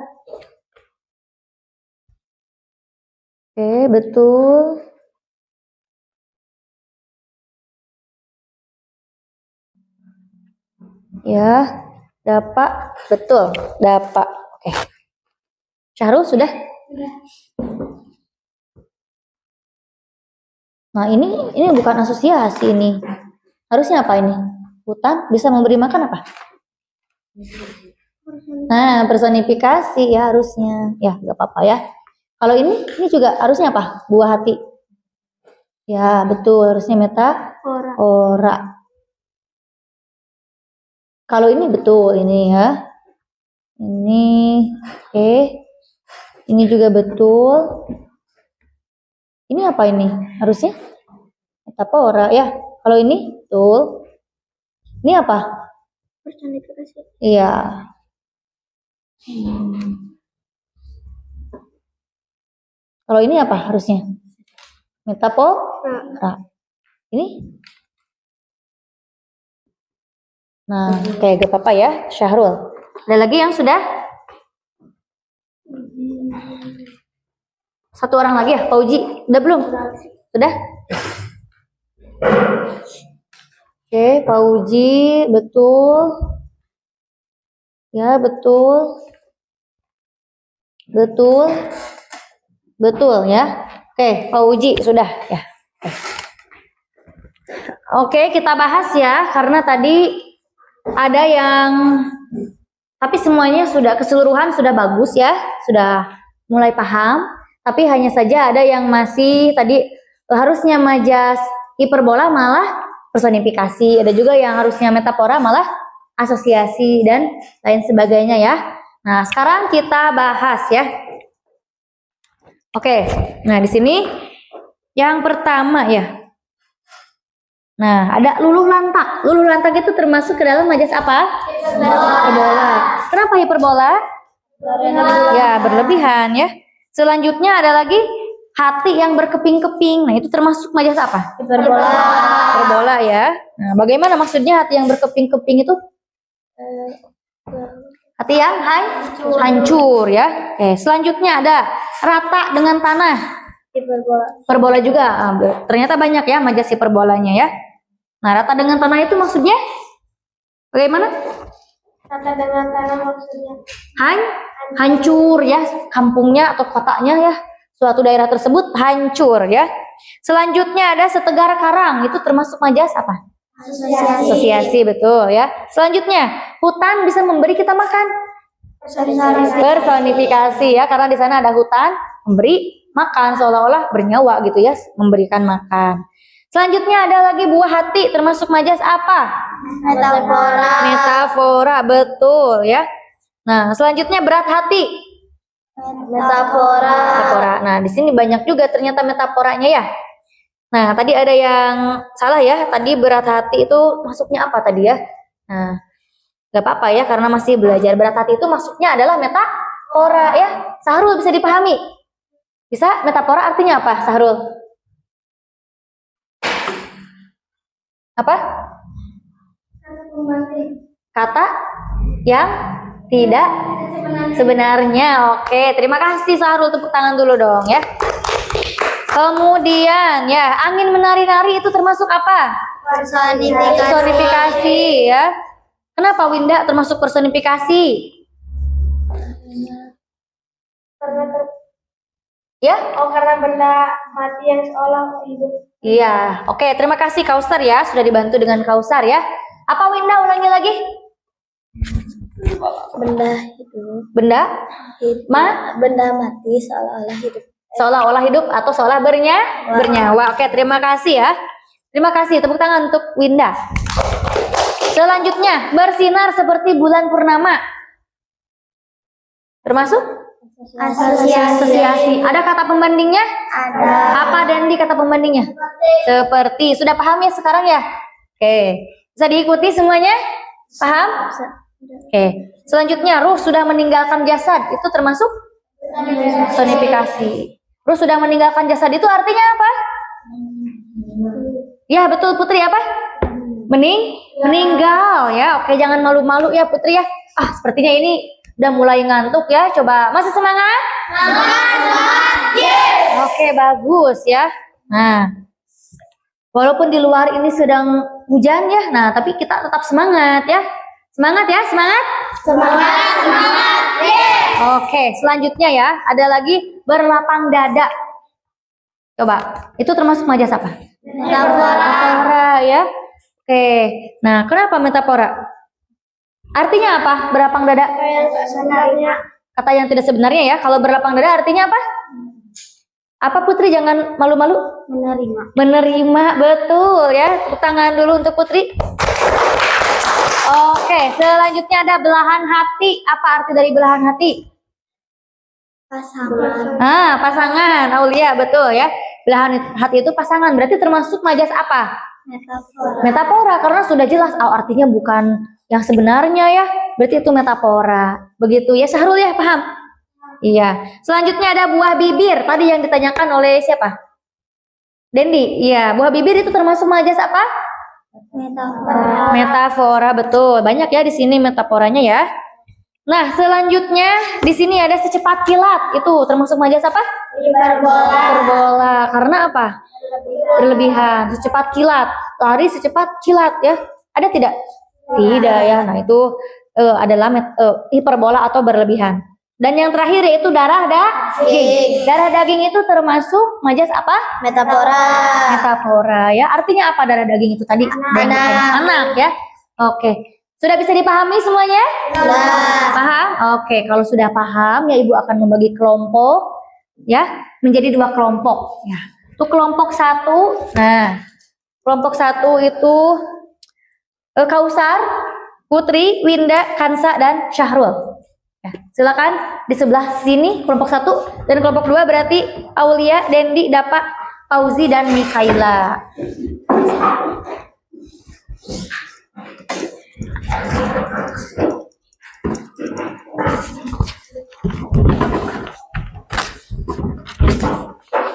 Oke, betul. Ya, dapat. Betul, dapat. Oke. Syahrul sudah? Nah, ini bukan asosiasi ini. Harusnya apa ini? Hutan bisa memberi makan apa? Nah, personifikasi ya harusnya. Ya, nggak apa-apa ya. Kalau ini juga harusnya apa? Buah hati. Ya, betul. Harusnya metafora. Kalau ini betul ini ya. Ini oke. Ini juga betul. Ini apa ini? Harusnya metafora ya. Kalau ini betul. Ini apa? Personifikasi. Iya. Kalau ini apa harusnya? Metafora. Ini? Nah, kayak gak apa-apa ya, Syahrul. Ada lagi yang sudah? Satu orang lagi ya, Fauji. Udah belum? Sudah? Oke, Fauji, betul. Ya, betul. Betul. Betul ya. Oke, Fauji sudah ya. Oke, kita bahas ya, karena tadi ada yang, tapi semuanya sudah keseluruhan sudah bagus ya, sudah mulai paham. Tapi hanya saja ada yang masih tadi harusnya majas hiperbola malah personifikasi, ada juga yang harusnya metafora malah asosiasi dan lain sebagainya ya. Nah, sekarang kita bahas ya. Oke, nah di sini yang pertama ya. Nah, ada luluh lantak. Luluh lantak itu termasuk ke dalam majas apa? Hiperbola. Kenapa hiperbola? Ya, berlebihan ya. Selanjutnya ada lagi hati yang berkeping-keping. Nah, itu termasuk majas apa? Hiperbola ya. Nah, bagaimana maksudnya hati yang berkeping-keping itu? Hati yang hancur ya. Oke, selanjutnya ada rata dengan tanah. Hiperbola juga. Ternyata banyak ya majas hiperbolanya ya. Nah, rata dengan tanah itu maksudnya bagaimana? Rata dengan tanah maksudnya Hancur ya, kampungnya atau kotanya ya. Suatu daerah tersebut hancur ya. Selanjutnya ada setegar karang, itu termasuk majas apa? Asosiasi, betul ya. Selanjutnya, hutan bisa memberi kita makan. Personifikasi ya, karena di sana ada hutan memberi makan, seolah-olah bernyawa gitu ya, memberikan makan. Selanjutnya ada lagi buah hati, termasuk majas apa? metafora. Metafora, betul ya. Nah, selanjutnya berat hati. Metafora. Metafora. Nah, di sini banyak juga ternyata metaforanya ya. Nah, tadi ada yang salah ya. Tadi berat hati itu masuknya apa tadi ya? Nah, gak apa-apa ya, karena masih belajar. Berat hati itu masuknya adalah metafora ya. Sahrul bisa dipahami? Bisa? Metafora artinya apa, Sahrul? Apa? Kata yang tidak sebenarnya. Oke, terima kasih Sahrul, tepuk tangan dulu dong ya. Kemudian ya, angin menari-nari itu termasuk apa? Personifikasi ya. Kenapa Winda termasuk personifikasi? Ya? Oh, karena benda mati yang seolah hidup. Iya. Oke, terima kasih Kausar ya, sudah dibantu dengan Kausar ya. Apa Winda, ulangi lagi? Benda itu. Benda? Benda mati seolah-olah hidup. Seolah-olah hidup atau seolah bernyawa. Oke, terima kasih ya. Terima kasih, tepuk tangan untuk Winda. Selanjutnya, bersinar seperti bulan purnama. Termasuk? Asosiasi. Ada kata pembandingnya? Ada. Apa Dandi kata pembandingnya? Seperti. Sudah paham ya sekarang ya? Oke. Bisa diikuti semuanya? Paham? Oke. Selanjutnya, ruh sudah meninggalkan jasad. Itu termasuk? Personifikasi. Ruh sudah meninggalkan jasad itu artinya apa? Ya betul Putri, apa? Meninggal ya. Oke, jangan malu-malu ya Putri ya. Sepertinya ini udah mulai ngantuk ya. Coba masih semangat? Yes. Oke, bagus ya. Nah, walaupun di luar ini sedang hujan ya, nah tapi kita tetap semangat ya. Semangat ya, semangat? Semangat. Yes. Oke, selanjutnya ya, ada lagi berlapang dada. Coba, itu termasuk majas apa? Metafora ya. Oke, nah kenapa metafora? Artinya apa? Berlapang dada? Kata yang tak sebenarnya. Kata yang tidak sebenarnya ya. Kalau berlapang dada artinya apa? Apa Putri? Jangan malu-malu. Menerima, betul ya. Tepuk tangan dulu untuk Putri. Oke, selanjutnya ada belahan hati. Apa arti dari belahan hati? Pasangan. Pasangan, Aulia, betul ya. Belahan hati itu pasangan, berarti termasuk majas apa? Metafora, karena sudah jelas artinya bukan yang sebenarnya ya. Berarti itu metafora. Begitu ya, Syahrul ya, paham? Iya. Selanjutnya ada buah bibir. Tadi yang ditanyakan oleh siapa? Dendi. Iya, buah bibir itu termasuk majas apa? Metafora, betul. Banyak ya di sini metaforanya ya. Nah, selanjutnya di sini ada secepat kilat. Itu termasuk majas apa? Hiperbola. Karena apa? Berlebihan. Secepat kilat. Lari secepat kilat ya. Ada tidak? Tidak ya. Nah, itu adalah hiperbola atau berlebihan. Dan yang terakhir yaitu darah daging. Darah daging itu termasuk majas apa? Metafora ya. Artinya apa darah daging itu tadi? Anak ya. Oke. Sudah bisa dipahami semuanya? Paham? Oke, kalau sudah paham ya Ibu akan membagi kelompok ya menjadi 2 kelompok ya. Itu kelompok 1. Nah, kelompok 1 itu Kausar, Putri, Winda, Kansa dan Syahrul. Ya, silakan di sebelah sini kelompok 1 dan kelompok 2 berarti Aulia, Dendi, Dapa, Fauzi dan Mikaila.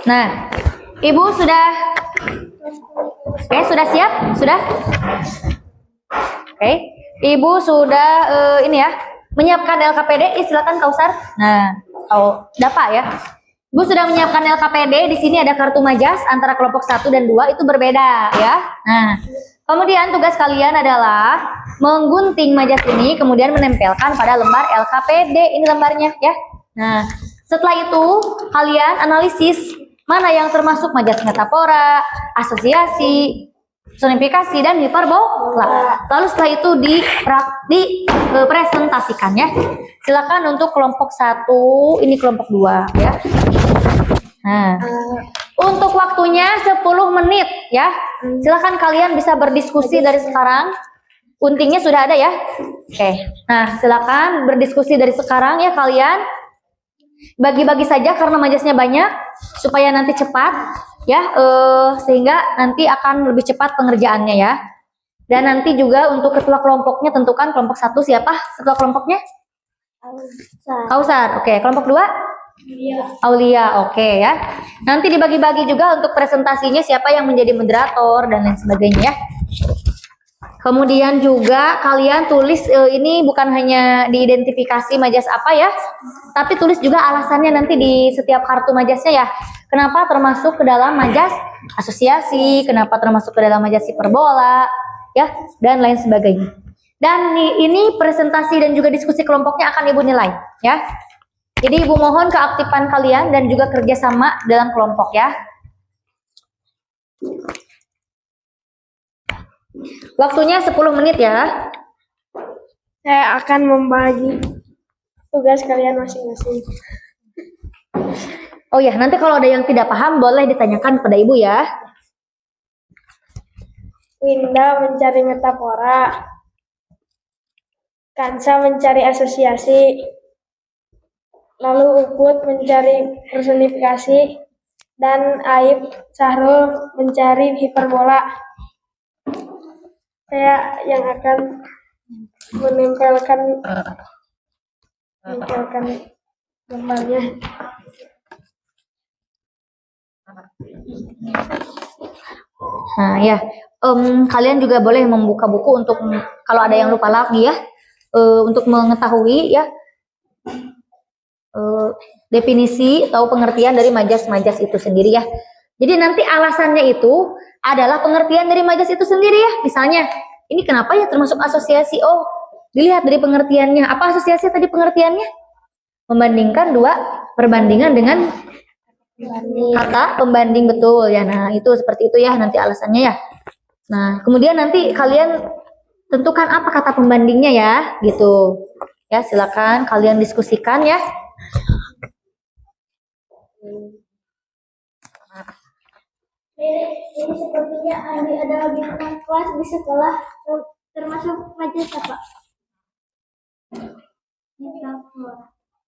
Nah, Ibu sudah sudah siap? Sudah? Oke. Ibu sudah ini ya, menyiapkan LKPD, silakan Kausar. Nah, Dapa ya. Ibu sudah menyiapkan LKPD. Di sini ada kartu majas antara kelompok 1 dan 2 itu berbeda ya. Nah, kemudian tugas kalian adalah menggunting majas ini kemudian menempelkan pada lembar LKPD. Ini lembarnya ya. Nah, setelah itu kalian analisis mana yang termasuk majas metafora, asosiasi, personifikasi dan hiperbola. Lalu setelah itu dipresentasikan ya. Silakan untuk kelompok 1, ini kelompok 2 ya. Nah, untuk waktunya 10 menit ya. Silakan kalian bisa berdiskusi dari sekarang. Guntingnya sudah ada ya. Oke. Nah, silakan berdiskusi dari sekarang ya kalian. Bagi-bagi saja karena majasnya banyak supaya nanti cepat ya, sehingga nanti akan lebih cepat pengerjaannya ya. Dan nanti juga untuk ketua kelompoknya tentukan kelompok 1 siapa ketua kelompoknya? Kausar. Oke, kelompok 2? Aulia. Oke ya. Nanti dibagi-bagi juga untuk presentasinya siapa yang menjadi moderator dan lain sebagainya ya. Kemudian juga kalian tulis ini bukan hanya diidentifikasi majas apa ya, tapi tulis juga alasannya nanti di setiap kartu majasnya ya. Kenapa termasuk ke dalam majas asosiasi, kenapa termasuk ke dalam majas hiperbola, ya, dan lain sebagainya. Dan ini presentasi dan juga diskusi kelompoknya akan Ibu nilai, ya. Jadi Ibu mohon keaktifan kalian dan juga kerjasama dalam kelompok, ya. Waktunya 10 menit ya. Saya akan membagi tugas kalian masing-masing. Oh ya, nanti kalau ada yang tidak paham boleh ditanyakan kepada Ibu ya. Winda mencari metafora, Kansa mencari asosiasi, lalu Ukut mencari personifikasi, dan Aib Sahrul mencari hiperbola. Saya yang akan menempelkan gambarnya. Nah ya, kalian juga boleh membuka buku untuk kalau ada yang lupa lagi ya, untuk mengetahui ya definisi atau pengertian dari majas-majas itu sendiri ya. Jadi nanti alasannya itu adalah pengertian dari majas itu sendiri ya. Misalnya, ini kenapa ya termasuk asosiasi? Oh, dilihat dari pengertiannya. Apa asosiasi tadi pengertiannya? Membandingkan dua perbandingan dengan kata pembanding, betul ya. Nah, itu seperti itu ya nanti alasannya ya. Nah, kemudian nanti kalian tentukan apa kata pembandingnya ya, gitu. Ya, silakan kalian diskusikan ya. Ini sepertinya ada bintang kelas di sekolah, termasuk majas apa?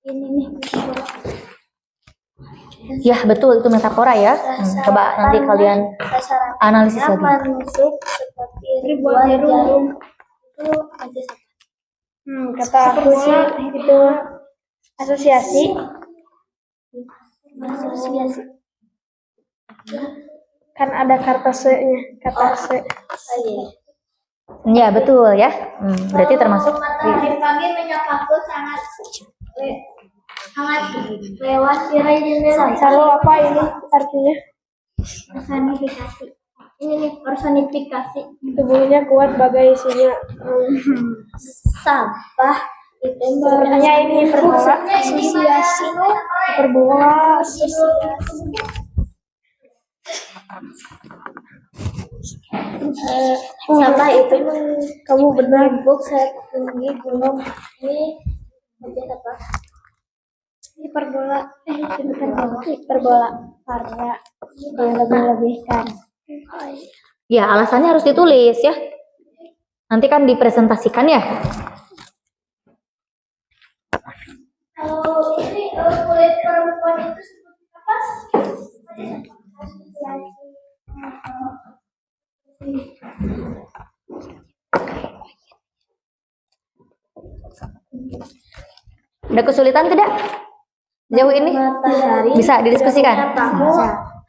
Ini nih metafora. Ya betul, itu metafora ya. Coba nanti kalian analisis lagi. Manusia seperti ribuan jarum itu majas apa? Kata aku sih itu asosiasi. Asosiasi. Kan ada kata se-nya, kata se. Ya betul ya. Berarti termasuk. Matahari pagi menyapaku sangat lewat tirai jendela. Lalu apa ini artinya? Personifikasi. Ini nih personifikasi. Tubuhnya kuat bagai isinya. Sampah itu Artinya ini hiperbola. asosiasi. Hiperbola. Sampah itu Kamu benar. buk setinggi gunung. Ini majas apa? Hiperbola. Hiperbola karya melebih-lebihkan. Ya alasannya harus ditulis ya. Nanti kan dipresentasikan ya. Kalau ini kulit perempuan itu seperti apa? Ada kesulitan tidak? Jauh ini Matahari bisa didiskusikan. kamu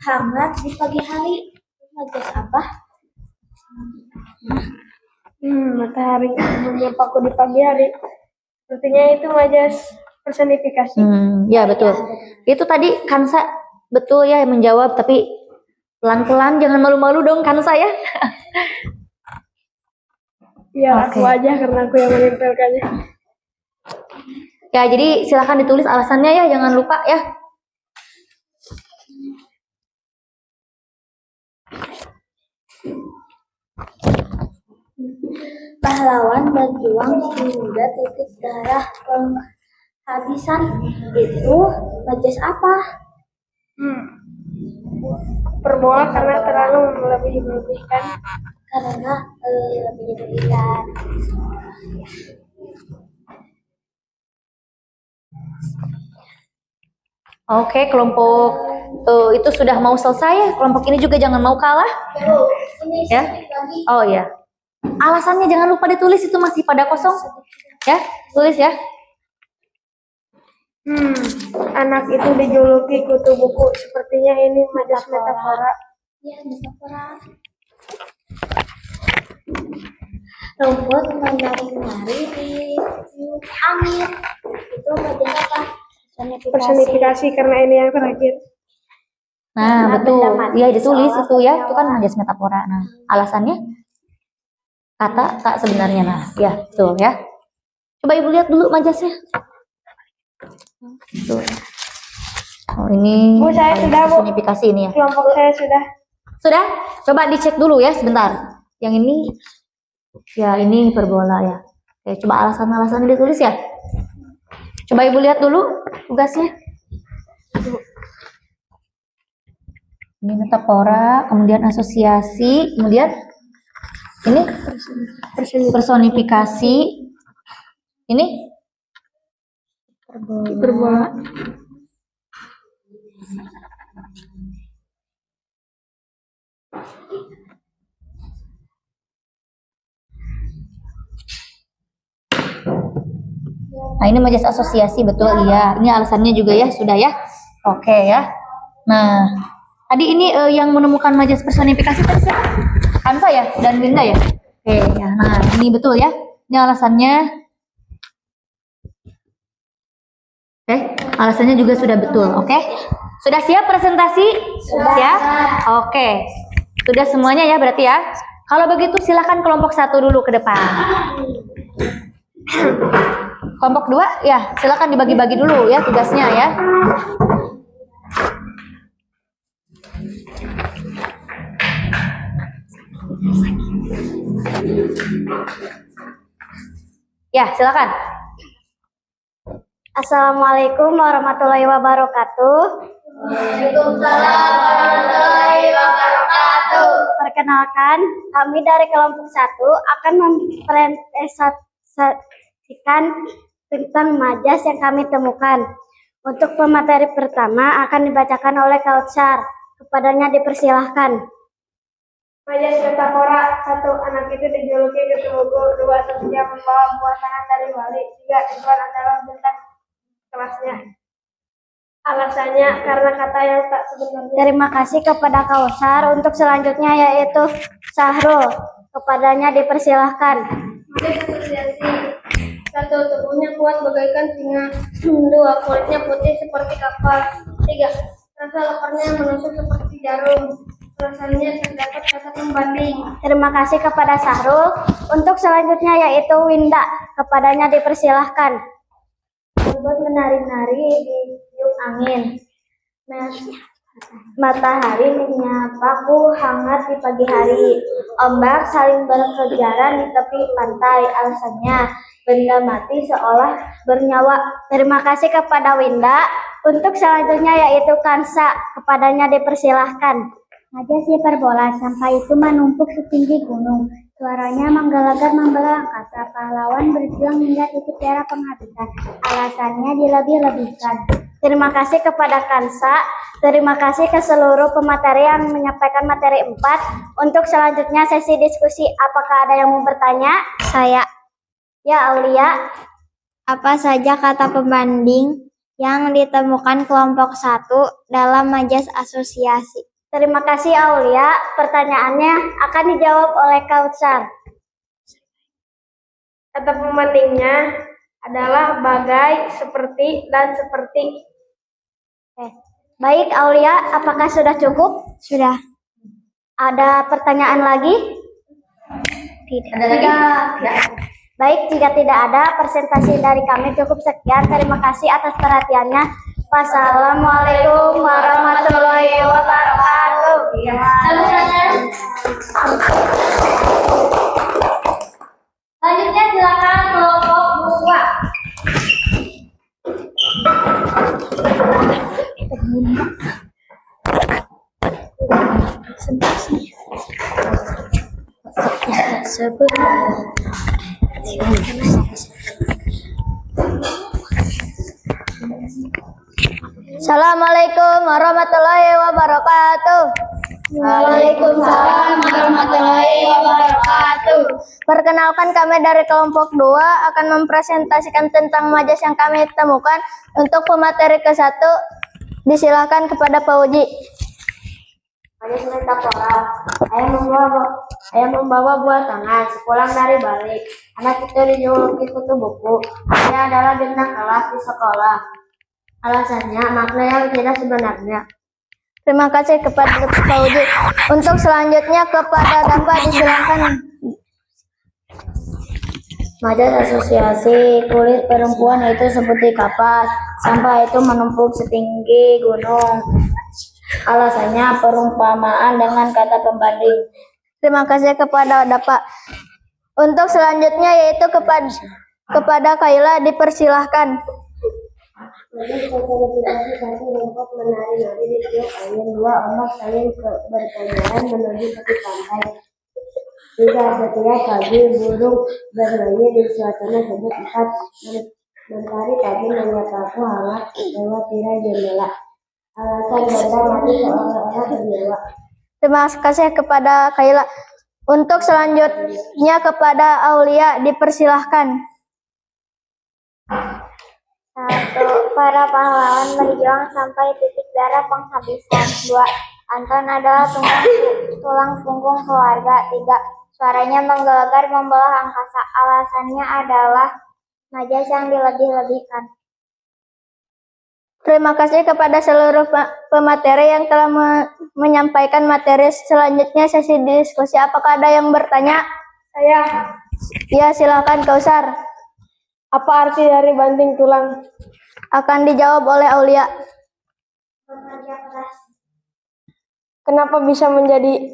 hangat di pagi hari. Majas apa? Matahari menyapaku di pagi hari. Sepertinya itu majas personifikasi. Ya betul. Itu tadi Kansa betul ya yang menjawab, tapi pelan-pelan, jangan malu-malu dong Kansa ya. Ya aku aja karena aku yang menempelkannya. Ya, jadi silahkan ditulis alasannya ya, jangan lupa ya. Pahlawan berjuang hingga titik darah penghabisan. Itu majas apa? Perbola karena terlalu melebih-lebihkan. Karena lebih-lebihkan. Oke, kelompok itu sudah mau selesai. Kelompok ini juga jangan mau kalah. Ya. Oh ya. Alasannya jangan lupa ditulis, itu masih pada kosong. Ya, tulis ya. Anak itu dijuluki kutu buku. Sepertinya ini majas metafora. Ya, metafora. Rumput menari-nari di angin. Itu majas apa? Personifikasi karena ini yang terakhir. Nah, betul. benda mati Iya, ditulis seolah itu ya. bernyawa. Itu kan majas metafora. Nah, alasannya kata tak sebenarnya. Nah, ya, betul ya. Coba Ibu lihat dulu majasnya. Tuh. Oh, ini Bu, saya sudah, Bu. personifikasi ini ya. Kelompok saya sudah. Sudah? Coba dicek dulu ya sebentar. Yang ini, ya ini hiperbola ya. Oke, coba alasan-alasannya ditulis ya. Coba Ibu lihat dulu tugasnya. Ini metafora, kemudian asosiasi, kemudian ini personifikasi. Ini Hiperbola. Nah, ini majas asosiasi, betul iya. Ini alasannya juga ya, sudah ya. Oke ya. Nah, tadi ini yang menemukan majas personifikasi tadi siapa? Kansa ya dan Linda ya. Oke ya. Nah, ini betul ya. Ini alasannya. Oke, alasannya juga sudah betul. Oke. Sudah siap presentasi? Sudah. Siap? Oke. Sudah semuanya ya berarti ya. Kalau begitu silakan kelompok 1 dulu ke depan. Kelompok 2 ya, silakan dibagi-bagi dulu ya tugasnya ya. Ya, silakan. Assalamualaikum warahmatullahi wabarakatuh. Waalaikumsalam warahmatullahi wabarakatuh. Perkenalkan, kami dari kelompok 1 akan mempresentasikan tentang majas yang kami temukan. Untuk pemateri pertama akan dibacakan oleh Kautsar. Kepadanya dipersilahkan. Majas metafora. 1. Anak itu dijuluki kutu buku. 2. Setiap membawa buah tangan dari wali. 3. Ridwan adalah bentang kelasnya. Alasannya karena kata yang tak sebenarnya. Terima kasih kepada Kautsar. Untuk selanjutnya yaitu Sahrul. Kepadanya dipersilahkan. Majas asosiasi. 1. Tubuhnya kuat bagaikan singa. 2. Kulitnya putih seperti kapal. 3. Rasa leparnya menusuk seperti jarum. Alasannya terdapat kata pembanding. Terima kasih kepada Sahrul. Untuk selanjutnya yaitu Winda. Kepadanya dipersilahkan. Rumput menari-nari di tiup angin. Matahari menyapaku hangat di pagi hari. Ombak saling berkejaran di tepi pantai. Alasannya benda mati seolah bernyawa. Terima kasih kepada Winda. Untuk selanjutnya yaitu Kansa. Kepadanya dipersilahkan. Majas hiperbola, sampah itu menumpuk setinggi gunung. Suaranya menggelegar membelah angkasa. Pahlawan berjuang hingga titik darah penghabisan. Alasannya dilebih-lebihkan. Terima kasih kepada Kansa. Terima kasih ke seluruh pemateri yang menyampaikan materi 4. Untuk selanjutnya sesi diskusi. Apakah ada yang mau bertanya? Saya. Ya, Aulia. Apa saja kata pembanding yang ditemukan kelompok 1 dalam majas asosiasi? Terima kasih Aulia. Pertanyaannya akan dijawab oleh Kautsar. Kata pembandingnya adalah bagai, seperti, dan seperti. Baik, Aulia, apakah sudah cukup? Sudah. Ada pertanyaan lagi? Tidak. Ada lagi? Tidak. Baik, jika tidak ada, presentasi dari kami cukup sekian. Terima kasih atas perhatiannya. Wassalamualaikum warahmatullahi wabarakatuh. Tepuk tangan. Selanjutnya silakan kelompok 2. Assalamualaikum warahmatullahi wabarakatuh. Waalaikumsalam warahmatullahi wabarakatuh. Perkenalkan, kami dari kelompok 2 akan mempresentasikan tentang majas yang kami temukan. Untuk pemateri ke-1, disilahkan kepada Pak Uji. Majas metafora. Ayah membawa buah tangan. Sepulang dari balik, anak itu dijuluki kutu buku. Dia adalah bintang kelas di sekolah. Alasannya makna yang tidak sebenarnya. Terima kasih kepada Pak Uji. Untuk selanjutnya kepada Dapat, disilakan. Majas asosiasi kulit perempuan itu seperti kapas, sampah itu menumpuk setinggi gunung. Alasannya perumpamaan dengan kata pembanding. Terima kasih kepada Dapat. Untuk selanjutnya yaitu kepada Kaila, dipersilahkan. Menari-nari di tiup angin, 2 ombak saling bertanyaan menuju tepi pantai. Tidak setiap pagi burung bernyanyi di suasana sejuk. 4 mentari pagi menyataku hangat lewat tirai jendela. Alasan benda mati seolah-olah bernyawa. Terima kasih kepada Kaila. Untuk selanjutnya kepada Aulia, dipersilahkan. 1. Para pahlawan berjuang sampai titik darah penghabisan. 2. Anton adalah tulang punggung keluarga. 3. Suaranya menggelegar membelah angkasa. Alasannya adalah majas yang dilebih-lebihkan. Terima kasih kepada seluruh pemateri yang telah menyampaikan materi. Selanjutnya sesi diskusi. Apakah ada yang bertanya? Saya. Ya, silakan Kausar. Apa arti dari banting tulang? Akan dijawab oleh Aulia. Kenapa bisa menjadi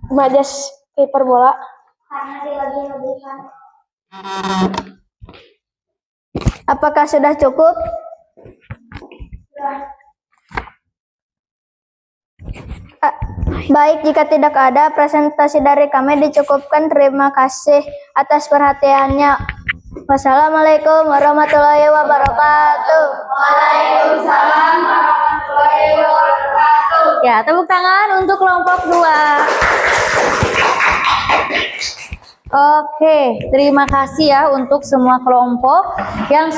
majas hiperbola? Karena dilebih-lebihkan. Apakah sudah cukup? Baik, jika tidak ada, presentasi dari kami dicukupkan. Terima kasih atas perhatiannya. Wassalamualaikum warahmatullahi wabarakatuh. Waalaikumsalam warahmatullahi wabarakatuh. Ya, tepuk tangan untuk kelompok 2. Oke, terima kasih ya untuk semua kelompok yang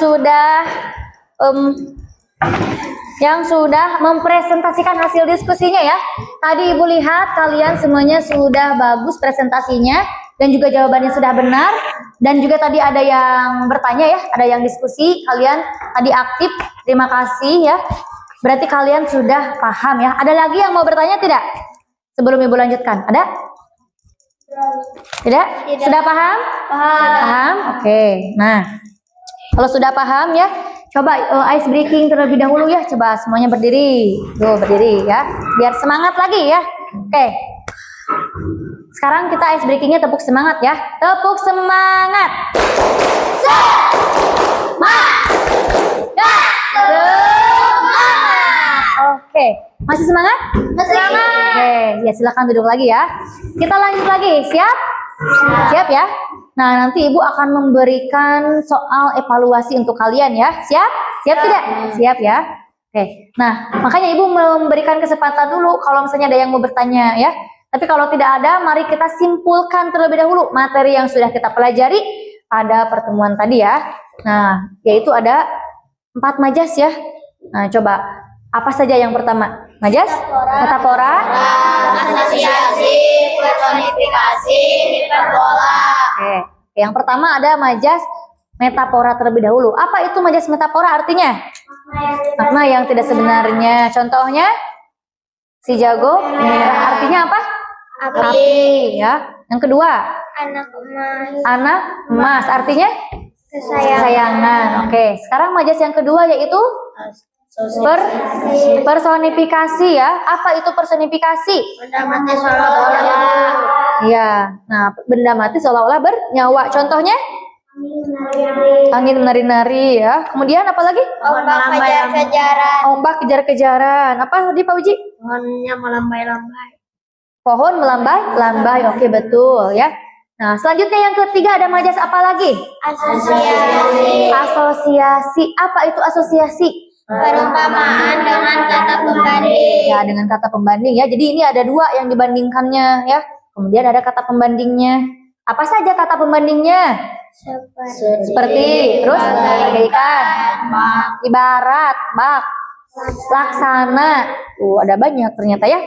sudah mempresentasikan hasil diskusinya ya. Tadi Ibu lihat kalian semuanya sudah bagus presentasinya dan juga jawabannya sudah benar, dan juga tadi ada yang bertanya ya, ada yang diskusi, kalian tadi aktif. Terima kasih ya. Berarti kalian sudah paham ya. Ada lagi yang mau bertanya tidak? Sebelum Ibu lanjutkan, ada? Tidak? Sudah paham? Paham? Oke. Nah, kalau sudah paham ya, coba ice breaking terlebih dahulu ya. Coba semuanya berdiri. Tuh, berdiri ya. Biar semangat lagi ya. Oke. Sekarang kita ice breakingnya tepuk semangat ya. Tepuk semangat. Oke. Masih semangat? Semangat. Oke, ya silakan duduk lagi ya. Kita lanjut lagi. Siap? Siap ya. Nah, nanti Ibu akan memberikan soal evaluasi untuk kalian ya. Siap? Siap tidak? Siap ya. Oke. Nah, makanya Ibu memberikan kesempatan dulu kalau misalnya ada yang mau bertanya ya. Tapi kalau tidak ada, mari kita simpulkan terlebih dahulu materi yang sudah kita pelajari pada pertemuan tadi ya. Nah, yaitu ada 4 majas ya. Nah, coba apa saja yang pertama? Majas? Metafora. Asosiasi, personifikasi, hiperbola. Oke. Yang pertama ada majas metafora terlebih dahulu. Apa itu majas metafora artinya? Makna yang tidak sebenarnya. Contohnya si jago merah artinya apa? Api, ya. Yang kedua, Anak emas. anak emas artinya kesayangan. Oke, sekarang majas yang kedua yaitu personifikasi ya. Apa itu personifikasi? Benda mati seolah-olah. Ya, nah benda mati seolah-olah bernyawa. Contohnya angin menari-nari ya. Kemudian apa lagi? Ombak kejar-kejaran. Ombak kejar-kejaran. Apa tadi Pak Uji? Pohonnya melambai-lambai. Pohon melambai-lambai. Oke, betul ya. Nah, selanjutnya yang ketiga ada majas apa lagi? Asosiasi. Asosiasi. Apa itu asosiasi? Perumpamaan dengan kata pembanding. Ya, dengan kata pembanding ya. Jadi ini ada dua yang dibandingkannya ya. Kemudian ada kata pembandingnya. Apa saja kata pembandingnya? Seperti terus bagaikan, ibarat, bak, laksana. Ada banyak ternyata ya.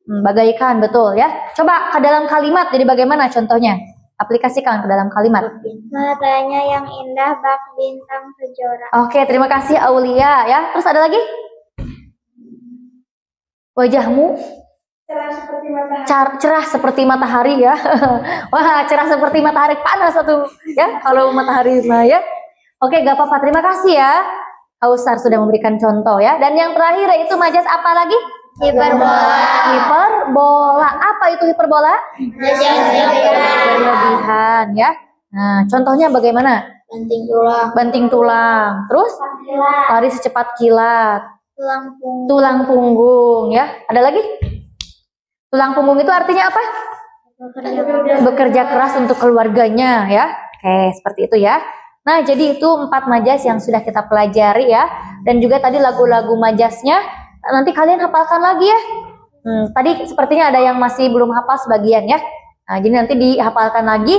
Bagaikan, betul ya. Coba ke dalam kalimat, jadi bagaimana contohnya? Aplikasikan ke dalam kalimat. Matanya yang indah bak bintang kejora. Oke, terima kasih Aulia ya. Terus ada lagi? Wajahmu cerah seperti matahari ya. Wah, cerah seperti matahari, panas satu ya kalau matahari mah ya. Oke, gak apa-apa. Terima kasih ya. Kausar sudah memberikan contoh ya. Dan yang terakhir yaitu majas apa lagi? Hiperbola. Hiperbola. Apa itu hiperbola? Berlebihan ya. Nah, contohnya bagaimana? Banting tulang. Banting tulang. Terus lari secepat kilat. Tulang punggung. Tulang punggung ya. Ada lagi? Tulang punggung itu artinya apa? Bekerja keras untuk keluarganya ya. Oke, seperti itu ya. Nah, jadi itu 4 majas yang sudah kita pelajari ya. Dan juga tadi lagu-lagu majasnya nanti kalian hafalkan lagi ya. Tadi sepertinya ada yang masih belum hafal sebagian ya. Nah, jadi nanti dihafalkan lagi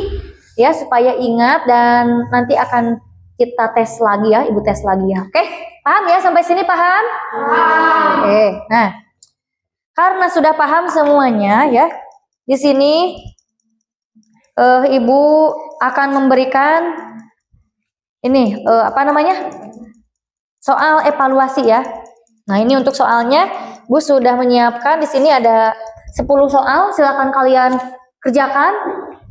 ya supaya ingat dan nanti akan kita tes lagi ya, Ibu tes lagi ya. Oke, paham ya sampai sini paham? Oke, nah karena sudah paham semuanya ya, di sini Ibu akan memberikan ini apa namanya? Soal evaluasi ya. Nah, ini untuk soalnya Bu sudah menyiapkan di sini ada 10 soal, silakan kalian kerjakan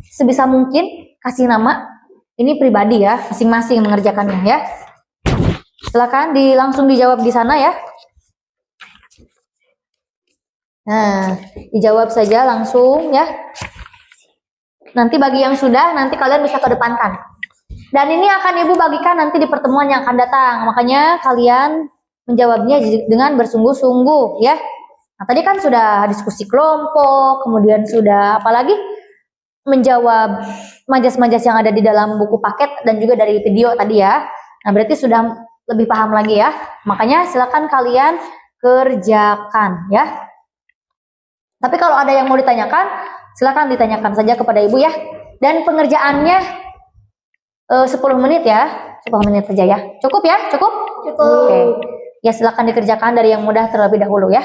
sebisa mungkin, kasih nama. Ini pribadi ya, masing-masing mengerjakannya ya. Silakan langsung dijawab di sana ya. Nah, dijawab saja langsung ya. Nanti bagi yang sudah, nanti kalian bisa kedepankan. Dan ini akan Ibu bagikan nanti di pertemuan yang akan datang. Makanya kalian menjawabnya dengan bersungguh-sungguh ya. Nah, tadi kan sudah diskusi kelompok, kemudian sudah apalagi menjawab majas-majas yang ada di dalam buku paket dan juga dari video tadi ya. Nah, berarti sudah lebih paham lagi ya. Makanya silakan kalian kerjakan ya. Tapi kalau ada yang mau ditanyakan, silakan ditanyakan saja kepada Ibu ya. Dan pengerjaannya 10 menit ya. 10 menit saja ya. Cukup ya? Cukup? Cukup. Oke. Ya, silakan dikerjakan dari yang mudah terlebih dahulu ya.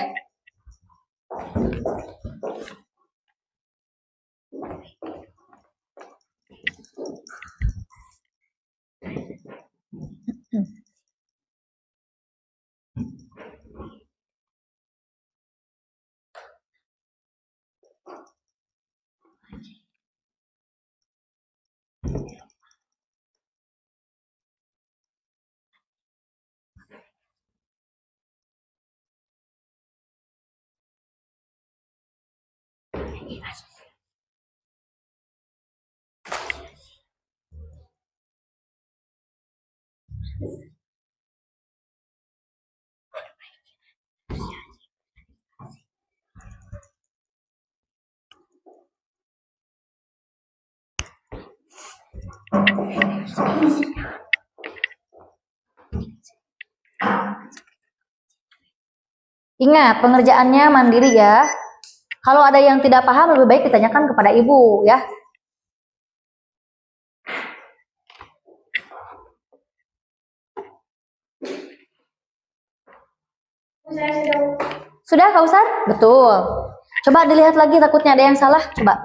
Ingat, pengerjaannya mandiri ya. Kalau ada yang tidak paham, lebih baik ditanyakan kepada Ibu ya. Sudah, Kausar? Betul. Coba dilihat lagi, takutnya ada yang salah. Coba.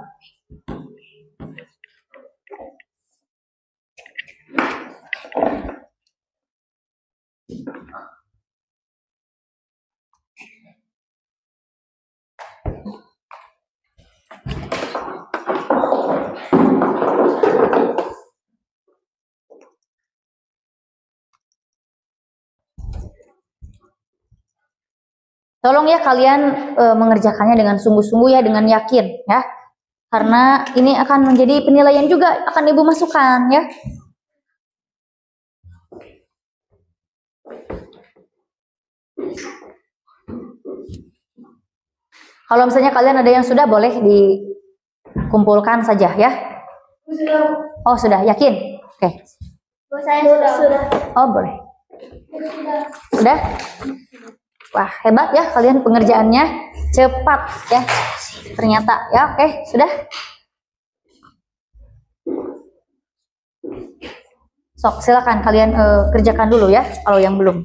Tolong ya kalian mengerjakannya dengan sungguh-sungguh ya, dengan yakin ya. Karena ini akan menjadi penilaian juga, akan Ibu masukkan ya. Kalau misalnya kalian ada yang sudah, boleh dikumpulkan saja ya. Oh sudah, yakin? Oke. Saya sudah. Oh boleh. Sudah? Wah hebat ya kalian pengerjaannya, cepat ya. Ternyata ya, oke sudah. Sok silakan kalian kerjakan dulu ya kalau yang belum.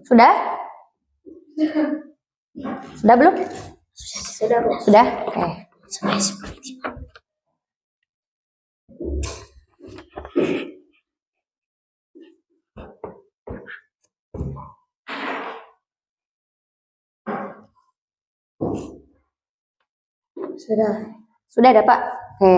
Sudah? Sudah belum? Sudah. Sudah? Oke. Sudah. Sudah ada Pak? Oke.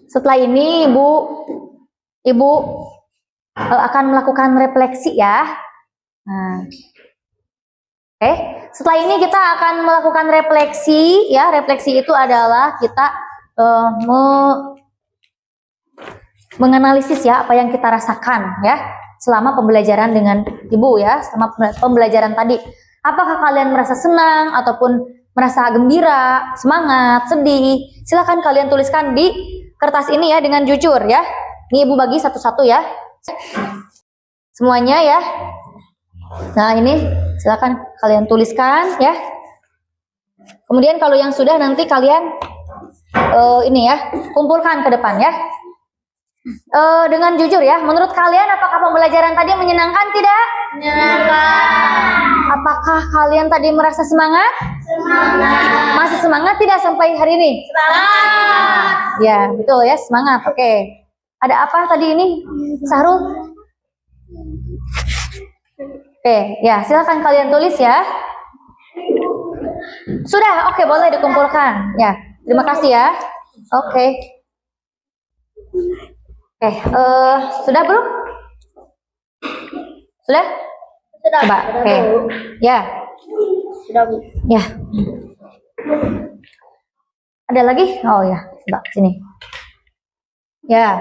Setelah ini Ibu akan melakukan refleksi ya. Nah. Oke, setelah ini kita akan melakukan refleksi ya. Refleksi itu adalah kita menganalisis ya apa yang kita rasakan ya selama pembelajaran dengan Ibu ya, selama pembelajaran tadi. Apakah kalian merasa senang ataupun merasa gembira, semangat, sedih? Silakan kalian tuliskan di kertas ini ya dengan jujur ya. Ini Ibu bagi satu-satu ya. Semuanya ya. Nah, ini silakan kalian tuliskan ya. Kemudian kalau yang sudah nanti kalian ini ya, kumpulkan ke depan ya. Dengan jujur ya, menurut kalian apakah pembelajaran tadi menyenangkan tidak? Menyenangkan. Apakah kalian tadi merasa semangat? Semangat. Masih semangat tidak sampai hari ini? Semangat. Ya, betul ya, semangat. Oke. Ada apa tadi ini? Sahrul? Oke, ya, silakan kalian tulis ya. Sudah, oke, boleh dikumpulkan. Ya, terima kasih ya. Oke. Oke, sudah belum? Sudah? Sudah. Coba, oke. Ya. Sudah, Bu. Ya. Ada lagi? Oh ya, coba sini. Ya.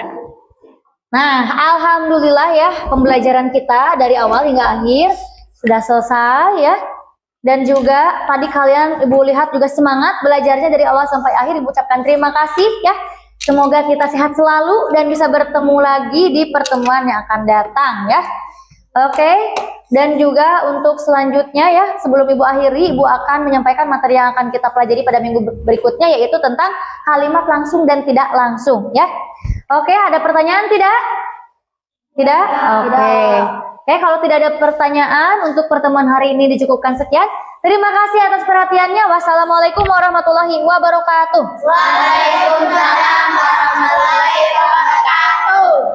Nah, alhamdulillah ya, pembelajaran kita dari awal hingga akhir sudah selesai ya. Dan juga tadi kalian Ibu lihat juga semangat belajarnya dari awal sampai akhir. Ibu ucapkan terima kasih ya. Semoga kita sehat selalu dan bisa bertemu lagi di pertemuan yang akan datang ya. Oke. Dan juga untuk selanjutnya ya, sebelum Ibu akhiri, Ibu akan menyampaikan materi yang akan kita pelajari pada minggu berikutnya, yaitu tentang kalimat langsung dan tidak langsung ya. Oke, ada pertanyaan tidak? Tidak? Oke. Oke, kalau tidak ada pertanyaan untuk pertemuan hari ini dicukupkan sekian. Terima kasih atas perhatiannya. Wassalamualaikum warahmatullahi wabarakatuh. Waalaikumsalam warahmatullahi wabarakatuh.